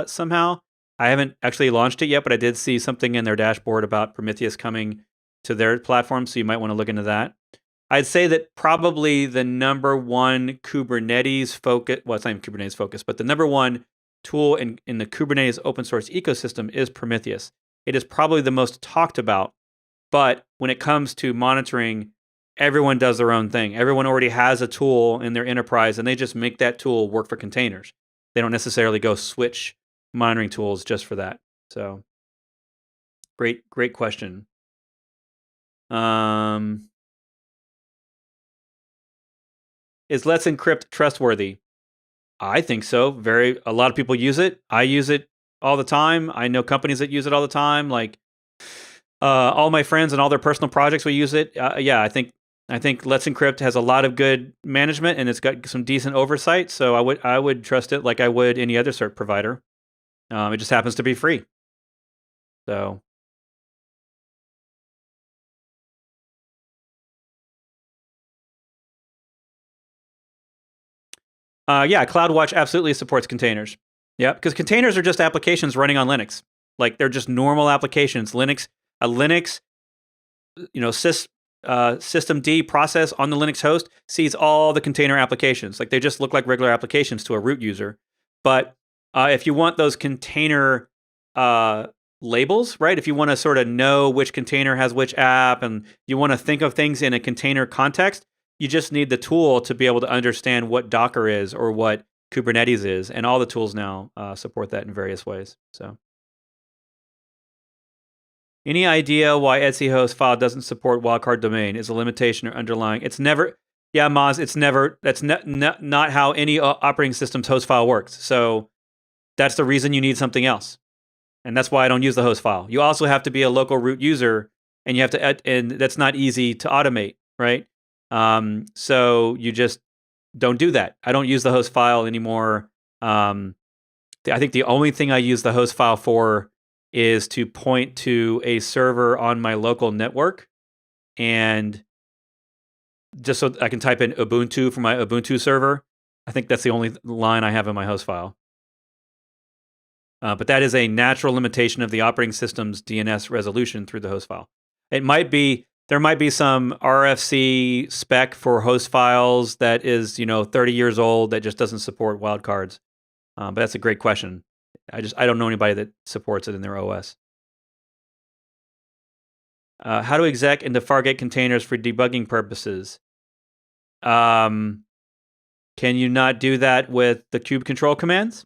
S1: somehow. I haven't actually launched it yet, but I did see something in their dashboard about Prometheus coming to their platform, so you might want to look into that. I'd say that probably the number one Kubernetes focus, well, it's not even Kubernetes focus, but the number one tool in the Kubernetes open source ecosystem is Prometheus. It is probably the most talked about, but when it comes to monitoring, everyone does their own thing. Everyone already has a tool in their enterprise, and they just make that tool work for containers. They don't necessarily go switch monitoring tools just for that. So, great question. Is Let's Encrypt trustworthy? I think so. A lot of people use it. I use it all the time. I know companies that use it all the time. Like all my friends and all their personal projects will use it. Yeah, I think Let's Encrypt has a lot of good management and it's got some decent oversight. So I would trust it like I would any other cert provider. It just happens to be free. So. Yeah, CloudWatch absolutely supports containers. Yeah, because containers are just applications running on Linux. Like they're just normal applications. A Linux, system D process on the Linux host sees all the container applications. Like they just look like regular applications to a root user. But if you want those container labels, right? If you want to sort of know which container has which app, and you want to think of things in a container context, you just need the tool to be able to understand what Docker is or what Kubernetes is, and all the tools now support that in various ways. So, any idea why Etsy host file doesn't support wildcard domain? Is a limitation or underlying? It's never. Yeah, Maz, it's never. That's not how any operating system's host file works. So that's the reason you need something else, and that's why I don't use the host file. You also have to be a local root user, and you have to, and that's not easy to automate, right? So you just don't do that. I don't use the host file anymore. I think the only thing I use the host file for is to point to a server on my local network, and just so I can type in Ubuntu for my Ubuntu server. I think that's the only line I have in my host file. But that is a natural limitation of the operating system's DNS resolution through the host file. There might be some RFC spec for host files that is, 30 years old that just doesn't support wildcards. But that's a great question. I don't know anybody that supports it in their OS. How to exec into Fargate containers for debugging purposes? Can you not do that with the kube control commands?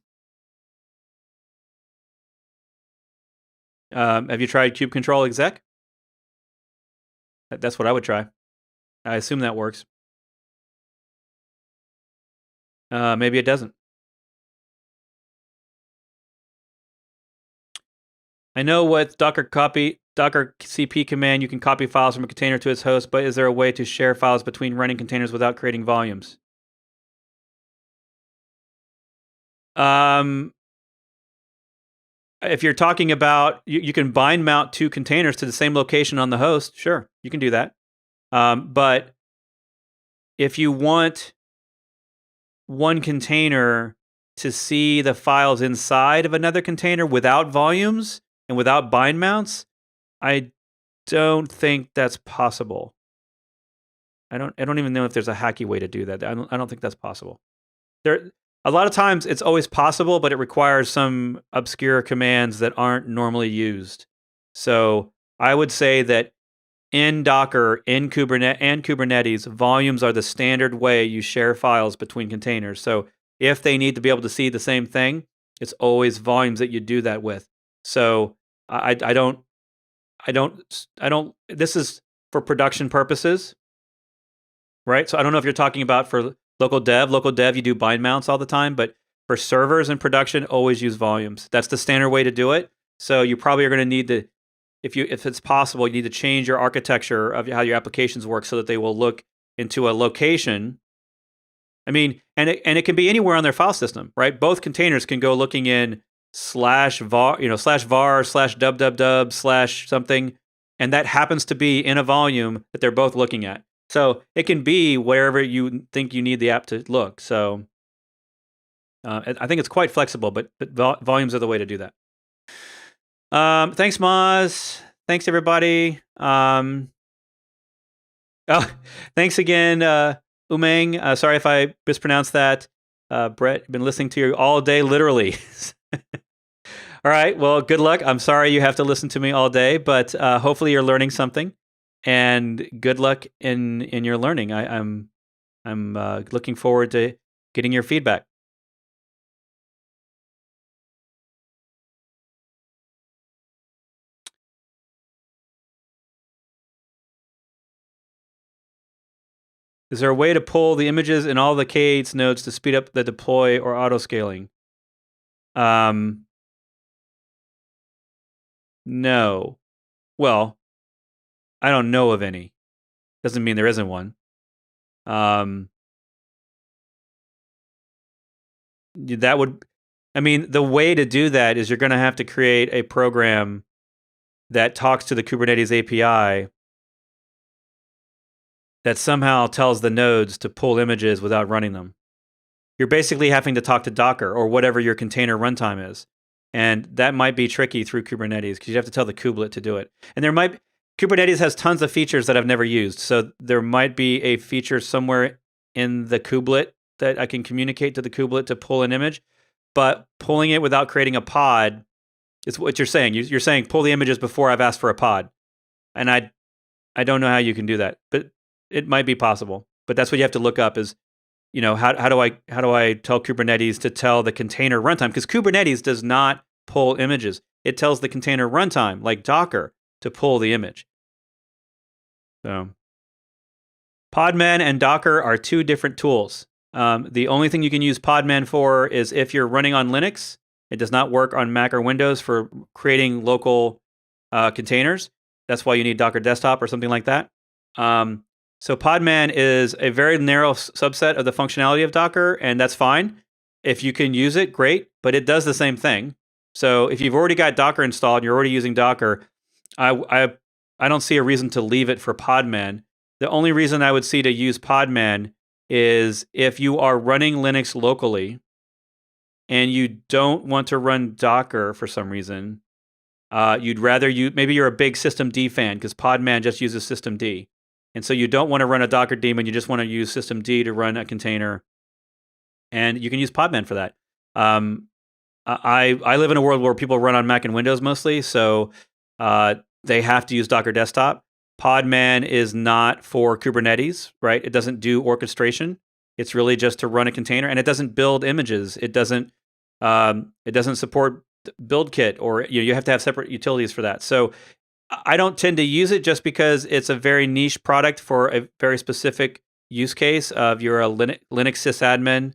S1: Have you tried kube control exec? That's what I would try. I assume that works. Maybe it doesn't. I know with Docker CP command, you can copy files from a container to its host, but is there a way to share files between running containers without creating volumes? If you're talking about, you can bind mount two containers to the same location on the host, sure, you can do that. But if you want one container to see the files inside of another container without volumes and without bind mounts, I don't think that's possible. I don't even know if there's a hacky way to do that. I don't think that's possible. A lot of times it's always possible, but it requires some obscure commands that aren't normally used. So I would say that in Docker, in Kubernetes, volumes are the standard way you share files between containers. So if they need to be able to see the same thing, it's always volumes that you do that with. So I don't. This is for production purposes, right? So I don't know if you're talking about for local dev. Local dev, you do bind mounts all the time, but for servers and production, always use volumes. That's the standard way to do it. So you probably are going to need to, if it's possible, you need to change your architecture of how your applications work so that they will look into a location I mean, and it can be anywhere on their file system, right? Both containers can go looking in slash var, slash var slash dub slash something, and that happens to be in a volume that they're both looking at. So it can be wherever you think you need the app to look. So I think it's quite flexible, but volumes are the way to do that. Thanks, Moz. Thanks, everybody. Oh, thanks again, Umeng. Sorry if I mispronounced that. Bret, I've been listening to you all day, literally. All right. Well, good luck. I'm sorry you have to listen to me all day, but hopefully you're learning something. And good luck in your learning. I'm looking forward to getting your feedback. Is there a way to pull the images in all the K8s nodes to speed up the deploy or auto scaling? No. Well, I don't know of any. Doesn't mean there isn't one. That would, I mean, the way to do that is you're going to have to create a program that talks to the Kubernetes API that somehow tells the nodes to pull images without running them. You're basically having to talk to Docker or whatever your container runtime is. And that might be tricky through Kubernetes because you have to tell the kubelet to do it. And Kubernetes has tons of features that I've never used. So there might be a feature somewhere in the kubelet that I can communicate to the kubelet to pull an image. But pulling it without creating a pod is what you're saying. You're saying pull the images before I've asked for a pod. And I don't know how you can do that, but it might be possible. But that's what you have to look up is, how do I tell Kubernetes to tell the container runtime? Because Kubernetes does not pull images. It tells the container runtime, like Docker, to pull the image. So Podman and Docker are two different tools. The only thing you can use Podman for is if you're running on Linux. It does not work on Mac or Windows for creating local containers. That's why you need Docker Desktop or something like that. So Podman is a very narrow subset of the functionality of Docker, and that's fine. If you can use it, great, but it does the same thing. So if you've already got Docker installed and you're already using Docker, I don't see a reason to leave it for Podman. The only reason I would see to use Podman is if you are running Linux locally and you don't want to run Docker for some reason, you'd rather maybe you're a big systemd fan because Podman just uses systemd. And so you don't want to run a Docker daemon, you just want to use systemd to run a container. And you can use Podman for that. I live in a world where people run on Mac and Windows mostly, so they have to use Docker Desktop. Podman is not for Kubernetes, right? It doesn't do orchestration. It's really just to run a container, and it doesn't build images. It doesn't support BuildKit, or you have to have separate utilities for that. So I don't tend to use it just because it's a very niche product for a very specific use case of you're a Linux sysadmin,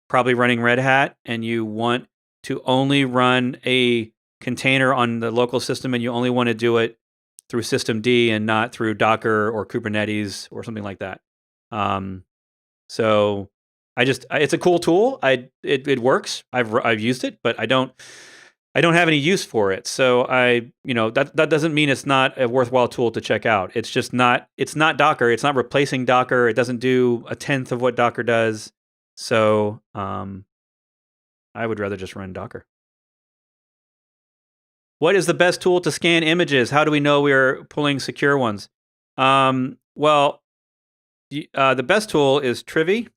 S1: probably running Red Hat, and you want to only run a container on the local system, and you only want to do it through systemd and not through Docker or Kubernetes or something like that. So it's a cool tool. It works. I've used it, but I don't have any use for it. So that doesn't mean it's not a worthwhile tool to check out. It's just not. It's not Docker. It's not replacing Docker. It doesn't do a tenth of what Docker does. So I would rather just run Docker. What is the best tool to scan images? How do we know we are pulling secure ones? Well, the best tool is Trivy.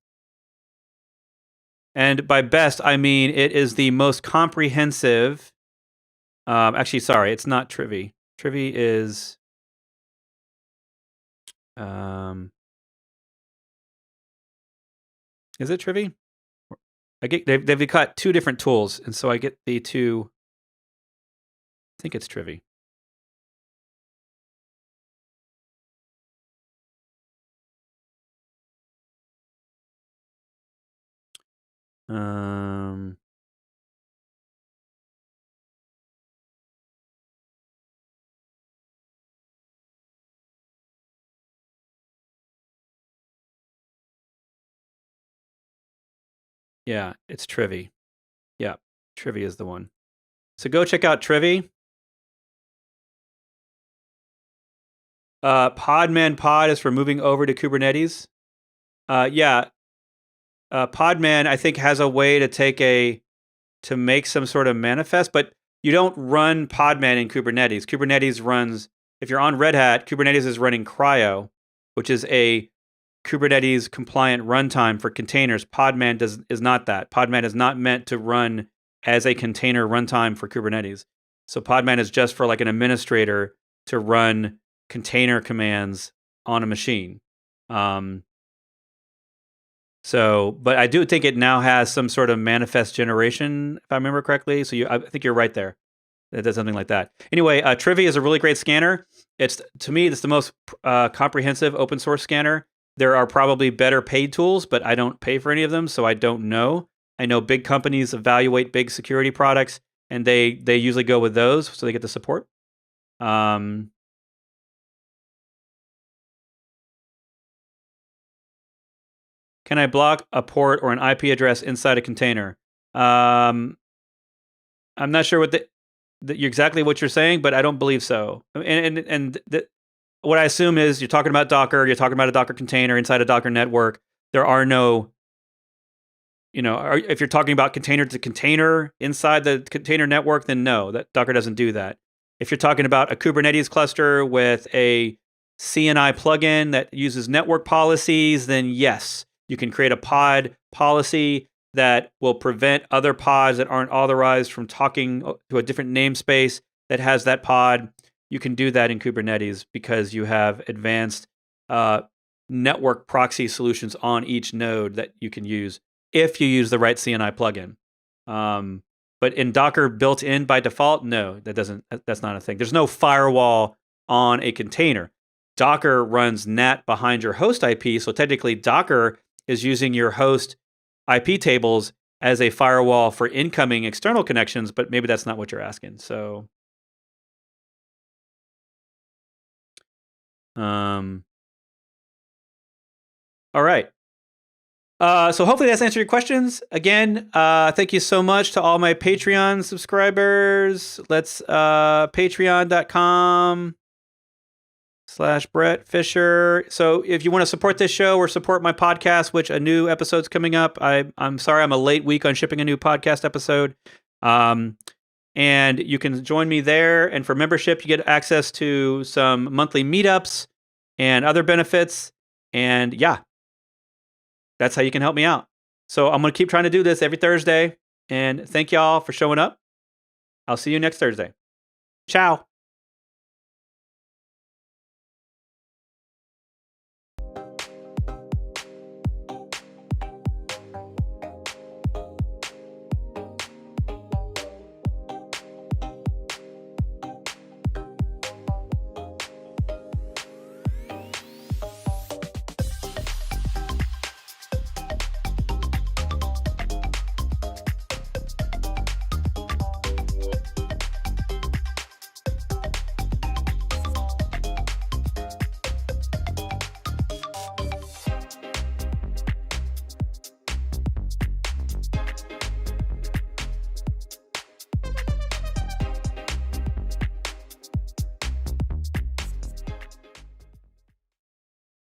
S1: And by best, I mean it is the most comprehensive. Actually, sorry, it's not Trivy. Trivy is. Is it Trivy? They've got two different tools, and so I get the two. I think it's Trivy. Yeah, it's Trivy. Yeah, Trivy is the one. So go check out Trivy. Podman Pod is for moving over to Kubernetes. Yeah, Podman I think has a way to make some sort of manifest, but you don't run Podman in Kubernetes. Kubernetes runs, if you're on Red Hat, Kubernetes is running Cryo, which is a Kubernetes compliant runtime for containers. Podman is not that. Podman is not meant to run as a container runtime for Kubernetes. So Podman is just for like an administrator to run container commands on a machine. But I do think it now has some sort of manifest generation, if I remember correctly. So I think you're right there. It does something like that. Anyway, Trivy is a really great scanner. To me, it's the most comprehensive open source scanner. There are probably better paid tools, but I don't pay for any of them, so I don't know. I know big companies evaluate big security products, and they usually go with those, so they get the support. Can I block a port or an IP address inside a container? I'm not sure exactly what you're saying, but I don't believe so. What I assume is you're talking about Docker, you're talking about a Docker container inside a Docker network. There are no, if you're talking about container to container inside the container network, then no, that Docker doesn't do that. If you're talking about a Kubernetes cluster with a CNI plugin that uses network policies, then yes, you can create a pod policy that will prevent other pods that aren't authorized from talking to a different namespace that has that pod. You can do that in Kubernetes because you have advanced network proxy solutions on each node that you can use if you use the right CNI plugin. But in Docker built in by default, no, that's not a thing. There's no firewall on a container. Docker runs NAT behind your host IP, so technically Docker is using your host IP tables as a firewall for incoming external connections, but maybe that's not what you're asking. So all right. So hopefully that's answered your questions. Again, thank you so much to all my Patreon subscribers. Let's patreon.com/Bret Fisher. So if you want to support this show or support my podcast, which a new episode's coming up, I'm sorry I'm a late week on shipping a new podcast episode. And you can join me there. And for membership, you get access to some monthly meetups and other benefits. And yeah, that's how you can help me out. So I'm going to keep trying to do this every Thursday. And thank y'all for showing up. I'll see you next Thursday. Ciao.